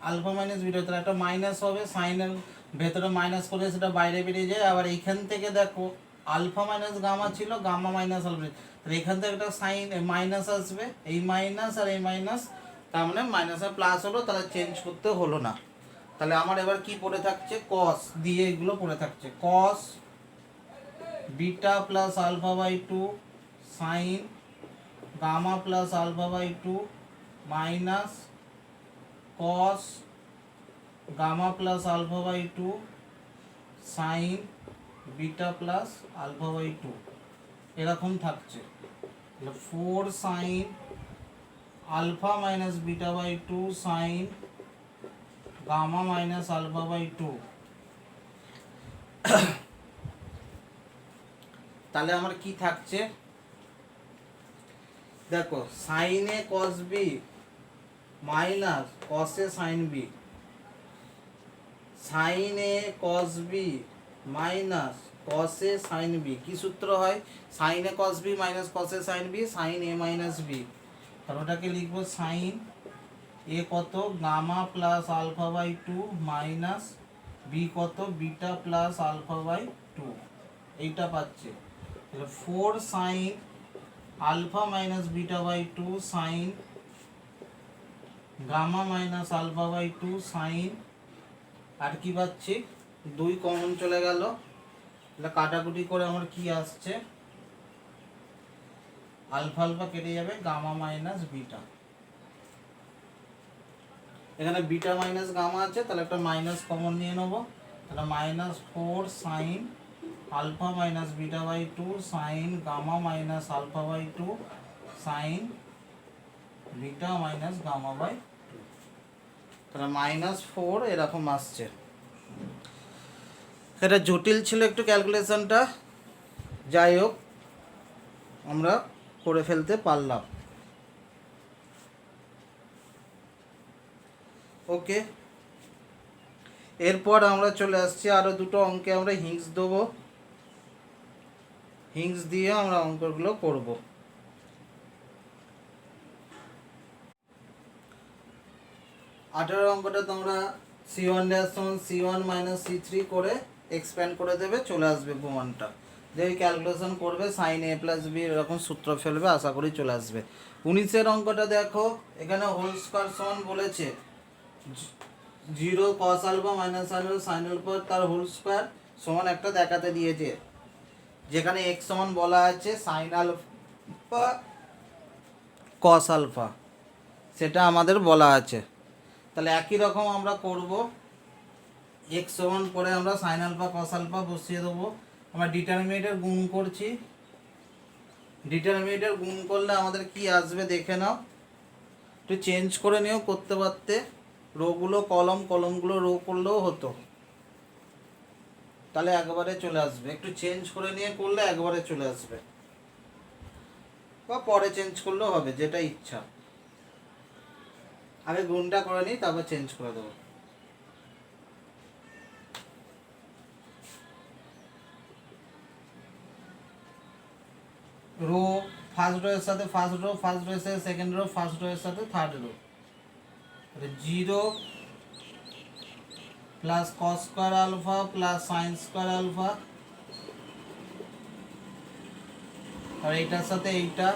আলফা মাইনাস বিটা, তাহলে একটা মাইনাস হবে, সাইনের ভেতরে মাইনাস করলে সেটা বাইরে বেরিয়ে যায়। আবার এইখান থেকে দেখো আলফা মাইনাস গামা ছিল, গামা মাইনাস আলফা, তাহলে এখান থেকে একটা সাইন মাইনাস আসবে, এই মাইনাস আর এই মাইনাস, তার মানে মাইনাসে প্লাস হলো, তাহলে চেঞ্জ করতে হলো না। তাহলে আমার এবার কি পড়ে থাকছে, কস দিয়ে এগুলো পড়ে থাকছে, cos beta plus alpha by 2 sine gamma plus alpha by 2 minus cos gamma plus alpha by 2 sine beta plus alpha by 2, এরকম থাকছে। 4 sine alpha minus beta by 2 sine gamma minus alpha by 2। তাহলে আমার কি থাকছে দেখো, সাইনে cos B minus কসে sine B, সাইনে কস বি মাইনাস কসে সাইন বি, কি সূত্র হয়, সাইনে কস বি মাইনাস কসে sine B sine A minus B, তাহলে ওটাকে লিখবো সাইন এ কত gamma plus alpha by 2 minus B কত বিটা প্লাস আলফা বাই 2, এইটা পাচ্ছে। তাহলে 4 sine alpha minus beta by 2 sine gamma minus alpha by 2 sine, আর কি পাচ্ছি 2 কমন চলে গেল, তাহলে কাটাকুটি করে আমার কি আসছে, আলফা আলফা কেটে যাবে, গামা মাইনাস বিটা, এখানে বিটা মাইনাস গামা আছে, তাহলে একটা মাইনাস কমন নিয়ে নেবো, তাহলে minus 4 sine alpha minus beta by 2 sine gamma minus alpha by 2 sine beta minus gamma by 2, তাহলে -4 এরকম আসছে। এটা জটিল ছিল একটু ক্যালকুলেশনটা, যাই হোক আমরা করে ফেলতে পারলাম। ওকে, এরপর আমরা চলে আসছি আরও দুটো অঙ্কে আমরা হিংস দেবো, হিংস দিয়ে আমরা অঙ্কগুলো করব। 18 অঙ্কটা তোমরা C1 সমান C1 মাইনাস C3 করে এক্সপ্যান্ড করে দেবে, চলে আসবে প্রমাণটা। যে ক্যালকুলেশন করবে সাইন A প্লাস বি এরকম সূত্র ফেলবে, আশা করি চলে আসবে। 19 অঙ্কটা দেখো, এখানে হোল স্কোয়ার সমান বলেছে 0 cos alpha minus alpha sine alpha তার হোল স্কোয়ার সমান একটা দেখাতে দিয়েছে, যেখানে x সমান বলা আছে সাইন আলফা কস আলফা, সেটা আমাদের বলা আছে। তাহলে একই রকম আমরা করব, x সমান পরে আমরা সাইন আলফা কস আলফা বসিয়ে দেবো। আমরা ডিটারমিনেন্টের গুণ করছি, ডিটারমিনেন্টের গুণ করলে আমাদের কি আসবে দেখে নাও, একটু চেঞ্জ করে নিও, করতে পারতে রোগুলো কলম, কলমগুলো রো করলেও হতো, তাহলে একবারে চলে আসবে। একটু চেঞ্জ করে নিয়ে করলে একবারে চলে আসবে, বা পরে চেঞ্জ করলেও হবে, যেটা ইচ্ছা। আগে গুণটা করে নিই, তারপর চেঞ্জ করে দেবো। রো ফার্স্ট রো এর সাথে ফার্স্ট রো, ফার্স্ট রো এর সাথে সেকেন্ড রো, ফার্স্ট রো এর সাথে third row. 0 plus cos square alpha plus sine square alpha, আর এইটার সাথে এইটা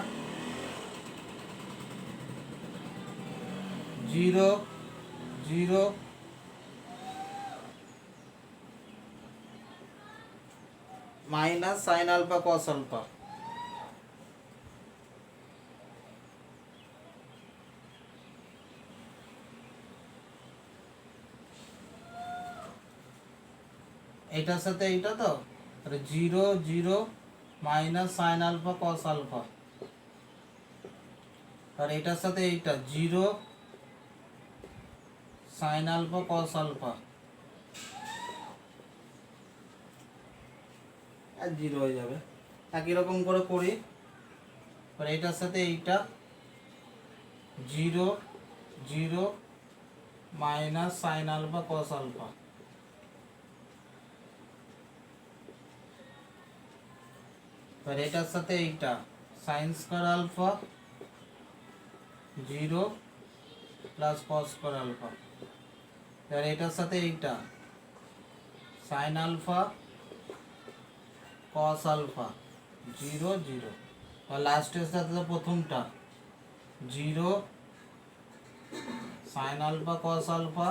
0 0 minus sine alpha cos alpha. এইটার সাথে এইটা তো 0 0 minus sine alpha cos alpha, আর এটার সাথে এইটা 0 সাইন আলফা কস আলফা, আর 0 হয়ে যাবে। একই রকম করে করি, আর এইটার সাথে এইটা 0 0 minus sine alpha cos alpha, আর এটার সাথে এইটা sine square alpha 0 plus cos square alpha, আর এটার সাথে এইটা সাইন আলফা কস আলফা 0 0, আর লাস্টের সাথে তো প্রথমটা 0 সাইন আলফা কস আলফা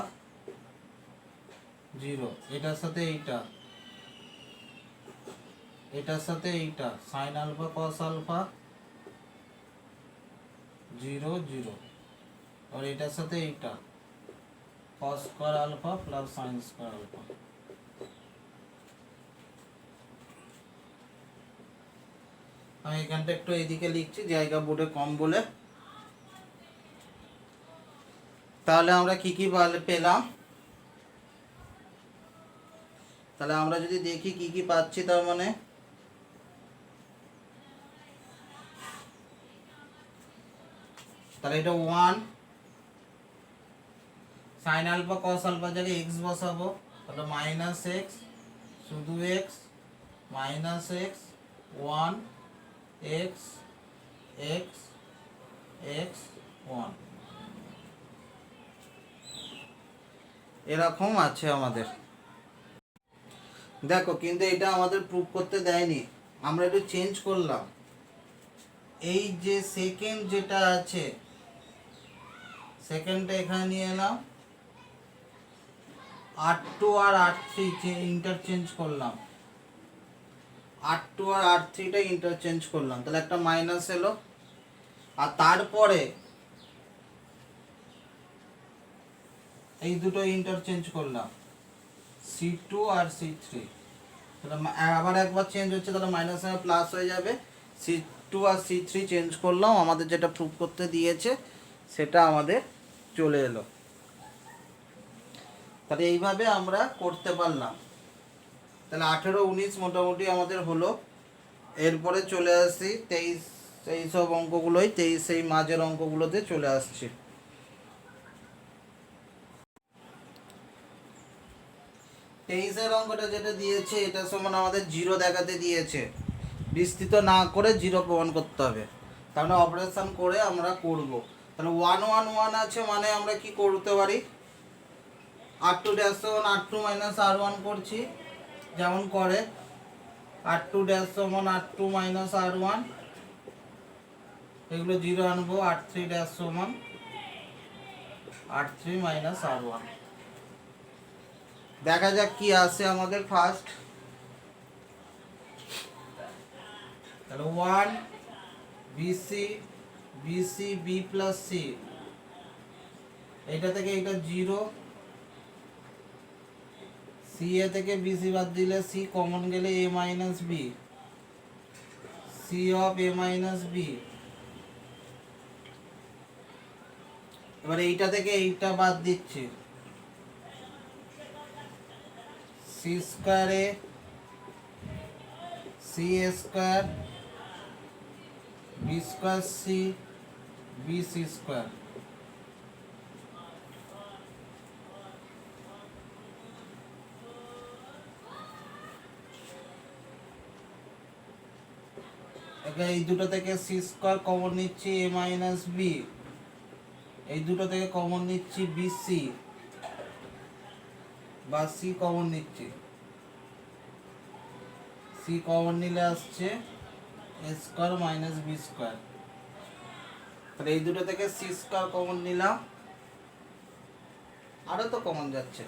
0, এটার সাথে এইটা, এটার সাথে এইটা সাইন আলফা কস আলফা 0 0, আর এটার সাথে এইটা cos square alpha plus sine square alpha. আমি এখানটা একটু এইদিকে লিখছি, জায়গা বোর্ডে কম বলে। তাহলে আমরা কি কি পেলাম, তাহলে আমরা যদি দেখি কি কি পাচ্ছি, তার মানে তাহলে এটা 1 সাইন আলফা কস আলফা জায়গায় এক্স বসাবো, তাহলে মাইনাস এক্স, শুধু x, minus x 1 x x x 1, এরকম আছে আমাদের। দেখো কিন্তু এটা আমাদের প্রুফ করতে দেয়নি, আমরা একটু চেঞ্জ করলাম। এই যে সেকেন্ড যেটা আছে, সেকেন্ডটা এখানে নিয়ে এলাম, R2 আর R3 ইন্টারচেঞ্জ করলাম, R2 আর R3টা ইন্টারচেঞ্জ করলাম, তাহলে একটা মাইনাস এলো। আর তারপরে এই দুটো ইন্টারচেঞ্জ করলাম, C2 আর C3, তাহলে আবার একবার চেঞ্জ হচ্ছে, তাহলে মাইনাস আর প্লাস হয়ে যাবে। C2 আর C3 চেঞ্জ করলাম, আমাদের যেটা প্রুফ করতে দিয়েছে সেটা আমাদের চলে এলো। তাহলে এইভাবে আমরা করতে পারলাম। তাহলে 18 19 মোটামুটি আমাদের হলো। এরপরে চলে আসছি 23, এই সব অঙ্কগুলোই 23 এই মাঝের অঙ্কগুলোতে চলে আসছি। 23-এর অঙ্কটা যেটা দিয়েছে এটা সমান আমাদের 0 দেখাতে দিয়েছে, বিস্তৃত না করে 0 প্রমাণ করতে হবে। তার মানে অপারেশন করে আমরা করব। তাহলে 1 1 1 আছে মানে আমরা কি করতে পারি, r2 ড্যাশ সমান r2 মাইনাস r1 করছি যেমন করে, r2 ড্যাশ সমান r2 মাইনাস r1, এগুলো 0 আনবো, r3 ড্যাশ সমান r3 মাইনাস r1। দেখা যাক কি আসে আমাদের ফার্স্ট। তাহলে 1 BC BC B plus C, এইটা থেকে এইটা 0, সি এ থেকে বিসি বাদ দিলে সি কমন গেলে A minus B, C of A minus B. এবার এইটা থেকে এইটা বাদ দিচ্ছি, C square A C A square B square C B C square. এই দুটো থেকে সি স্কয়ার কমন নিচ্ছি এ মাইনাস বি, এই দুটো থেকে কমন নিচ্ছি বি সি বা সি কমন নিচ্ছি, সি কমন নিলে আসছে এ স্কয়ার মাইনাস বি স্কয়ার। তাহলে এই দুটো থেকে সি স্কয়ার কমন নিলাম, আরো তো কমন যাচ্ছে,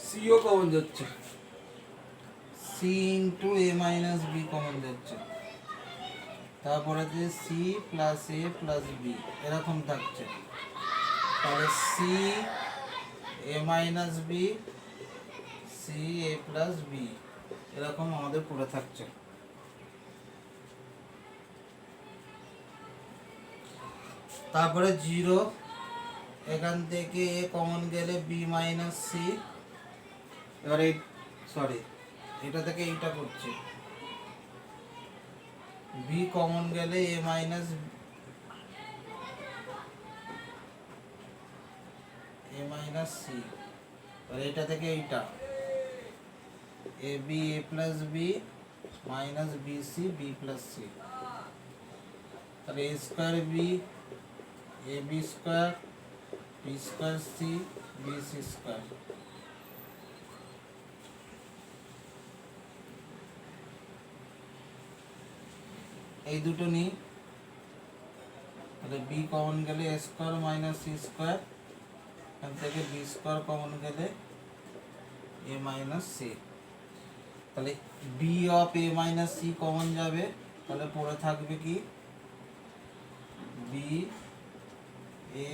সিও কমন যাচ্ছে, সি ইন্টু এ মাইনাস বি কমন যাচ্ছে, তারপরে যে C plus A plus B এরকম থাকছে। তাহলে C A minus B C A plus B এরকম আমাদের পড়ে থাকছে। তারপরে 0, এখান থেকে এ কমন গেলে বি মাইনাস সি, এবারে সরি এটা থেকে এইটা করছি, বি কমন গেলে এ মাইনাস সি, আর এটা থেকে এইটা A B A plus B minus B C B plus C. তাহলে A square B A B square B square C B C square. এই দুটো নিই, তাহলে বি কমন গেলে A square minus C square, এখান থেকে বি স্কোয়ার কমন গেলে A minus C. তাহলে B of A minus C common যাবে, তাহলে পড়ে থাকবে কি বি এ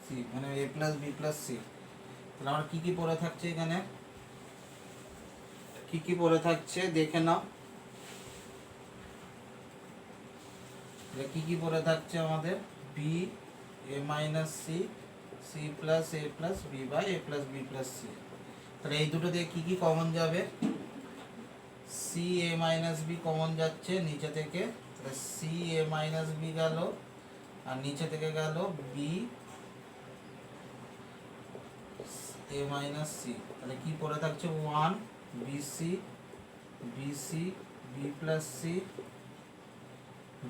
সি মানে A plus B plus C. তাহলে আমার কি কি পড়ে থাকছে, এখানে কি কি পড়ে থাকছে দেখে নাও, কি কি পড়ে থাকছে আমাদের B A minus C C plus A plus B by A plus B plus C. তাহলে এই দুটো দিয়ে কি কি কমন যাবে, C A minus B common যাচ্ছে নিচে থেকে, সি এ মাইনাস বি গেল, আর নিচে থেকে গেল বি এ মাইনাস সি। তাহলে কি পড়ে থাকছে 1 BC BC B plus C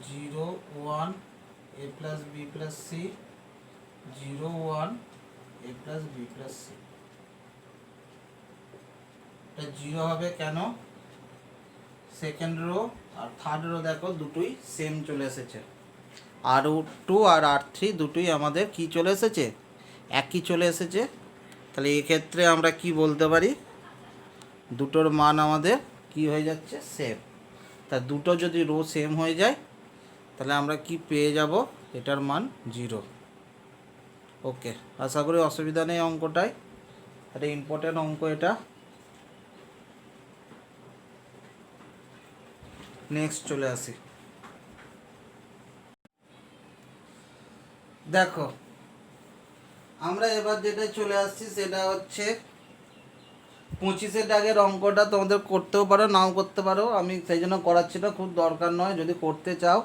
0 1 A plus B plus C 0 1 A plus B plus C. এটা 0 হবে কেন, সেকেন্ড রো আর থার্ড রো দেখো দুটোই সেম চলে এসেছে, r2 আর r3 দুটোই আমাদের কি চলে এসেছে, একই চলে এসেছে। তাহলে এক্ষেত্রে আমরা কি বলতে পারি, দুটোর মান আমাদের কি হয়ে যাচ্ছে সেম। তা দুটো যদি রো সেম হয়ে যায় তাহলে আমরা কি পেয়ে যাব, এটার মান 0। ওকে, আশা করি অসুবিধা নেই অঙ্কটায়, এটা ইম্পর্টেন্ট অঙ্ক। এটা নেক্সট চলে আসি, দেখো আমরা এবার যেটা চলে আসছি সেটা হচ্ছে 25-এর দাগের অঙ্কটা তোমাদের করতেও পারো নাও করতে পারো, আমি সেই জন্য করাচ্ছি না, খুব দরকার নয়, যদি করতে চাও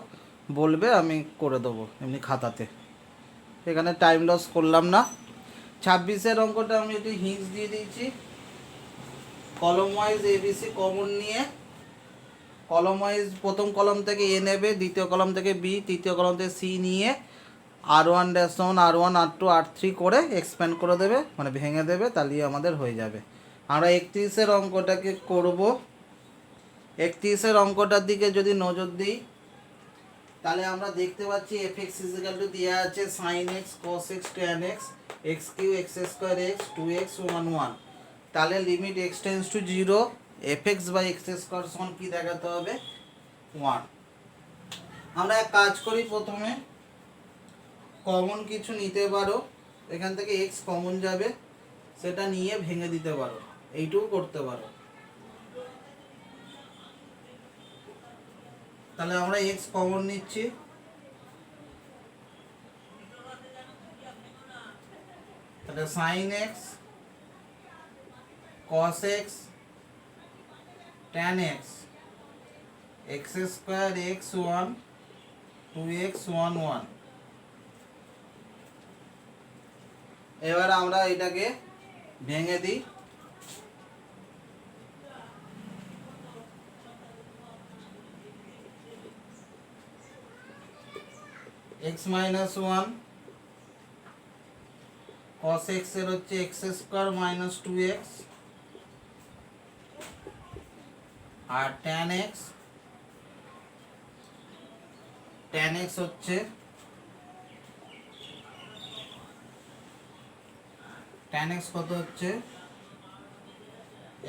বলবে আমি করে দেবো এমনি খাতাতে। এখানে টাইম লস করলাম না। 26-এর অঙ্কটা আমি একটু হিন্টস দিয়ে দিয়েছি। কলম ওয়াইজ এবিসি কমন নিয়ে কলম ওয়াইজ প্রথম কলম থেকে এ নেবে, দ্বিতীয় কলম থেকে বি, তৃতীয় কলম থেকে সি নিয়ে R1-1 R1 R2 R3 করে এক্সপ্যান্ড করে দেবে, মানে ভেঙে দেবে, তাহলেই আমাদের হয়ে যাবে। আমরা 31-এর অঙ্কটাকে করব। 31-এর অঙ্কটার দিকে যদি নজর দিই তাহলে আমরা দেখতে পাচ্ছি fx ইজিক্যাল টু দেওয়া আছে sin x cos x tan x x Q x square x 2x 1 1। তাহলে limit x tends to 0 fx by x square সমান কি দেখাতে হবে 1। আমরা এক কাজ করি, প্রথমে কমন কিছু নিতে পারো, এখান থেকে x কমন যাবে, সেটা নিয়ে ভেঙে দিতে পারো, এইটুকু করতে পারো। তাহলে আমরা x কমন নিচ্ছি, তাহলে sin x cos x tan x x square x 1 2x 1 1। এবার আমরা এটাকে ভেঙে দিই। x মাইনাস 1 cos x এর হচ্ছে x স্কয়ার মাইনাস 2x আর tan x হচ্ছে tan x কত হচ্ছে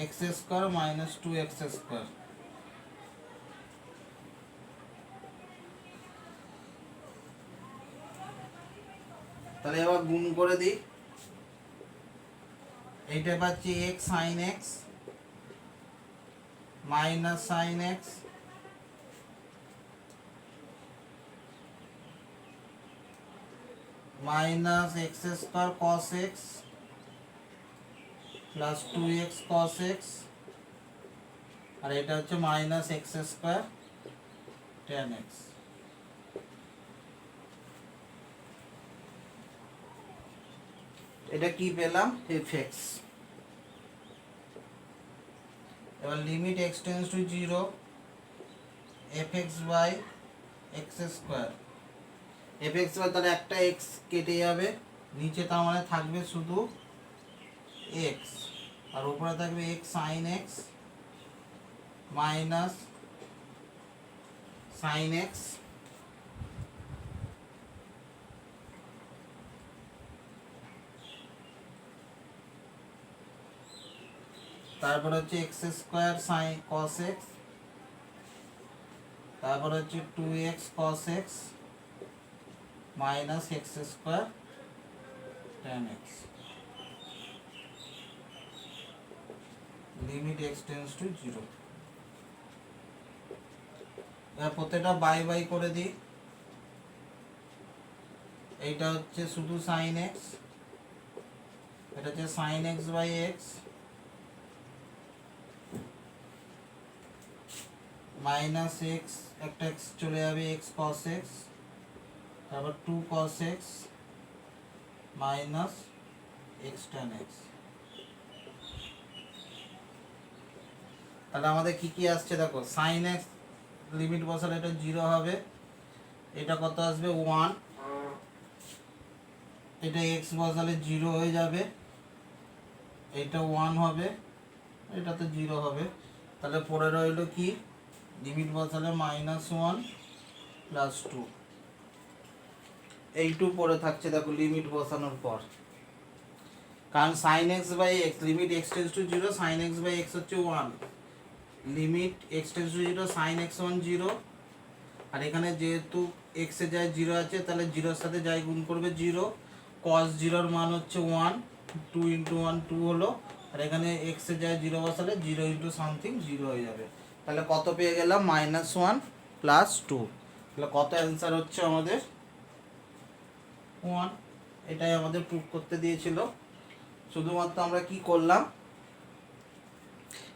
x square minus 2x square. তাহলে এবার গুণ করে দিই, এইটা পাচ্ছি x sin x minus sin x minus x square cos x plus 2x cos x আর এটা হচ্ছে minus x square tan x। এটা কি পেলাম fx। এবার limit x tends to 0 fx by x square fx by, তাহলে একটা x কেটে যাবে, নিচে তার মানে থাকবে শুধু x আর উপরে থাকবে x sin x minus sin x তারপর হচ্ছে x square sin cos x, তারপর হচ্ছে 2x cos x minus x square tan x। Limit x tends to 0। এবার প্রত্যেকটা বাই বাই করে দিই। এইটা হচ্ছে শুধু sin x, এটা হচ্ছে sin x by x minus x, একটা x চলে যাবে x cos x, তারপর 2 cos x minus x tan x। তাহলে আমাদের কি কি আসছে দেখো, sin x লিমিট বসালে এটা 0 হবে, এটা কত আসবে 1, এটা x বসালে 0 হয়ে যাবে, এটা 1 হবে, এটা তো 0 হবে। তাহলে পরে রইল কি, লিমিট বসালে -1 প্লাস 2, এই 2 পরে থাকছে দেখো লিমিট বসানোর পর, কারণ sin x by x limit x tends to 0 sin x by x হচ্ছে 1, limit x tends to 0 sin x 1 0, আর এখানে যেহেতু x এর জায়গায় 0 আছে তাহলে 0 এর সাথে যাই গুণ করবে 0, cos 0 এর মান হচ্ছে 1, 2 × 1 2 হলো, আর এখানে x এর জায়গায় 0 বসালে 0 × সামথিং 0 হয়ে যাবে। তাহলে কত পেয়ে গেলাম -1 প্লাস 2। তাহলে কত অ্যান্সার হচ্ছে আমাদের 1। এটাই আমাদের প্রুফ করতে দিয়েছিল। শুধুমাত্র আমরা কি করলাম,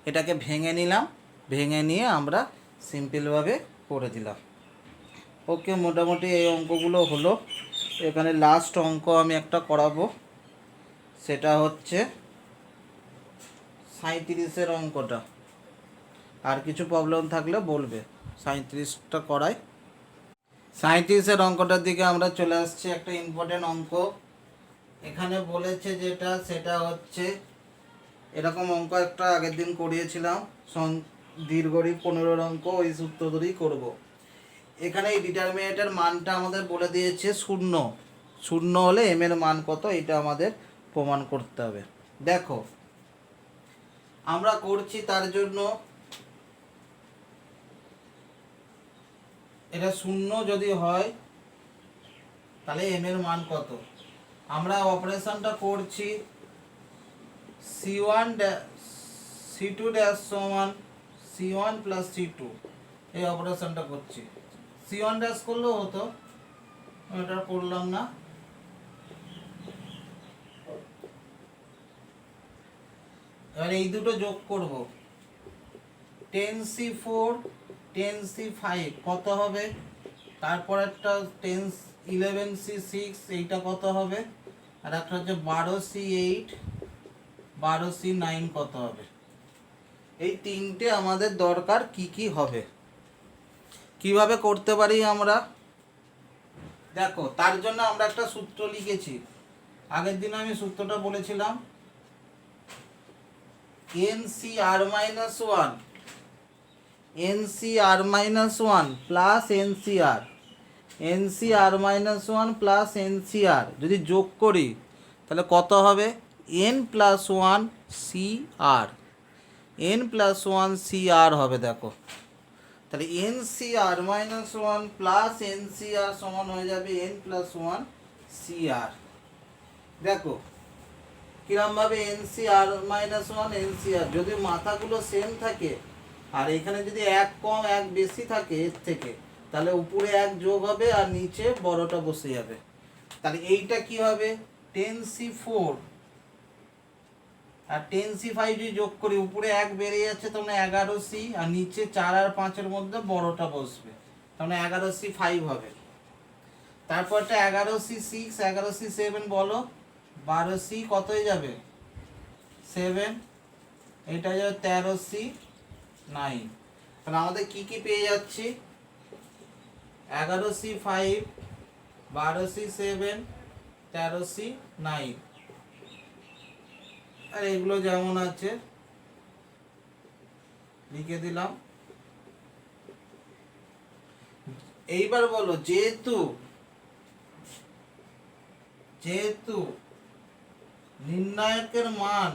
এটাকে ভেঙে নিলাম, ভেঙে নিয়ে আমরা সিম্পলভাবে করে দিলাম। ওকে, মোটামুটি এই অঙ্কগুলো হলো। এখানে লাস্ট অঙ্ক আমি একটা করাবো, সেটা হচ্ছে 37-এর অঙ্কটা। আর কিছু প্রবলেম থাকলে বলবে। 37টা করাই। 37-এর অঙ্কটার দিকে আমরা চলে আসছি। একটা ইম্পর্টেন্ট অঙ্ক এখানে বলেছে যেটা, সেটা হচ্ছে এরকম অঙ্ক একটা আগের দিন করিয়েছিলাম, দীর্ঘরিক 15 অঙ্ক ওই সূত্র ধরেই করবো। এখানে এই ডিটারমিনেন্টের মানটা আমাদের বলে দিয়েছে 0। 0 হলে এম এর মান কত, এটা আমাদের প্রমাণ করতে হবে। দেখো আমরা করছি তার জন্য, এটা 0 যদি হয় তাহলে এম এর মান কত। আমরা অপারেশনটা করছি C2 ড্যাশ সমান C1 প্লাস C2, এই অপারেশনটা করছি। C1 ড্যাশ করলেও হতো, এটা করলাম না। এবার এই দুটো যোগ করব, 10C4 10C5 কত হবে, তারপর একটা 11C6 এইটা কত হবে, আর একটা হচ্ছে 12C8 12C9 কত হবে। এই তিনটে আমাদের দরকার। কি কি হবে, কিভাবে করতে পারি আমরা, দেখো তার জন্য আমরা একটা সূত্র লিখেছি। আগের দিন আমি সূত্রটা বলেছিলাম, NCR-1 NCR-1 plus NCR, NCR-1 plus NCR যদি যোগ করি তাহলে কত হবে, N+1 CR, N+1 CR হবে। দেখো তাহলে NCR-1 প্লাস NCR সমান হয়ে যাবে N+1 CR। দেখো কিরমভাবে NCR-1 NCR, যদি মাথাগুলো সেম থাকে আর এখানে যদি এক কম এক বেশি থাকে এর থেকে, তাহলে উপরে এক যোগ হবে আর নিচে বড়টা বসে যাবে। তাহলে এইটা কি হবে, 10C4 আর 10C5 যদি যোগ করি, উপরে এক বেড়ে যাচ্ছে তখন 11C, আর নিচে 4 আর 5-এর মধ্যে বড়টা বসবে, তখন 11C5 হবে। তারপরটা 11C6 11C7 বলো, 12C কত হয়ে যাবে 7, এটা যাবে 13C9। তাহলে আমাদের কি কি পেয়ে যাচ্ছি, 11C5 12C7 13C9, আর এগুলো যেমন আছে লিখে দিলাম। এইবার বলো, যেহেতু নির্ণায়কের মান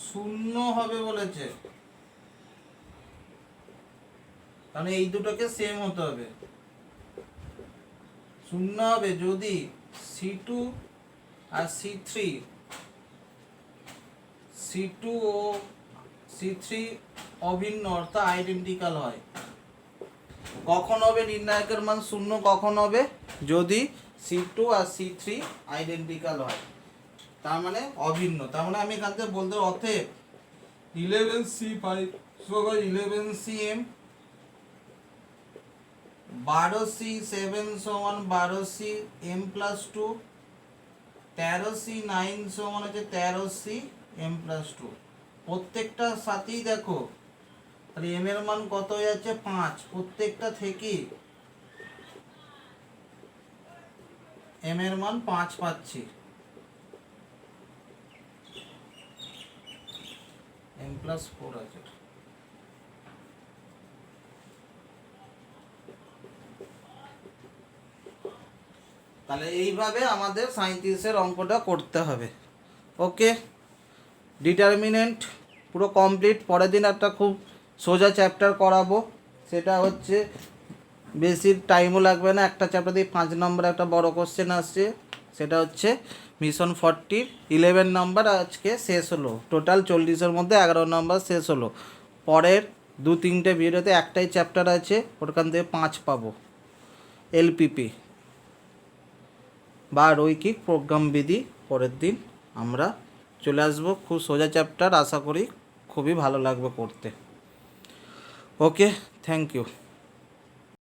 0 হবে বলেছে, তাহলে এই দুটোকে সেম হতে হবে। 0 হবে যদি C2 আর C2 ও C3 অভিন্ন অর্থাৎ আইডেন্টিক্যাল হয়। কখন হবে নির্ণায়কের মান 0, কখন হবে যদি C2 আর C3 আইডেন্টিক্যাল হয়, তার মানে অভিন্ন। তার মানে আমি এখান থেকে বলতে, অতএব 11C5 11CM, 12C7 সমান 12CM+2, 13C9 সমান হচ্ছে 13CM+2। প্রত্যেকটার সাথেই দেখো তাহলে এম এর মান কত হয়ে যাচ্ছে 5, প্রত্যেকটা থেকে এম এর মান 5 পাচ্ছি, M+4 আছে। তাহলে এইভাবে আমাদের 37-এর অঙ্কটা করতে হবে। ওকে, ডিটারমিনেন্ট পুরো কমপ্লিট। পরের দিন একটা খুব সোজা চ্যাপ্টার করাবো, সেটা হচ্ছে বেশি টাইমও লাগবে না, একটা চ্যাপ্টার দিয়ে 5 নম্বর একটা বড় কোশ্চেন আসছে, সেটা হচ্ছে মিশন 40 11 নম্বর আজকে শেষ হলো। টোটাল 40-এর মধ্যে 11 নম্বর শেষ হলো। পরের 2-3টে ভিডিওতে একটাই চ্যাপ্টার আছে, ওখান থেকে 5 পাবো। এলপিপি বা রৈখিক প্রোগ্রামবিধি পরের দিন আমরা চলে আসবো। খুব সোজা চ্যাপ্টার, আশা করি খুবই ভালো লাগবে করতে। ওকে, থ্যাংক ইউ।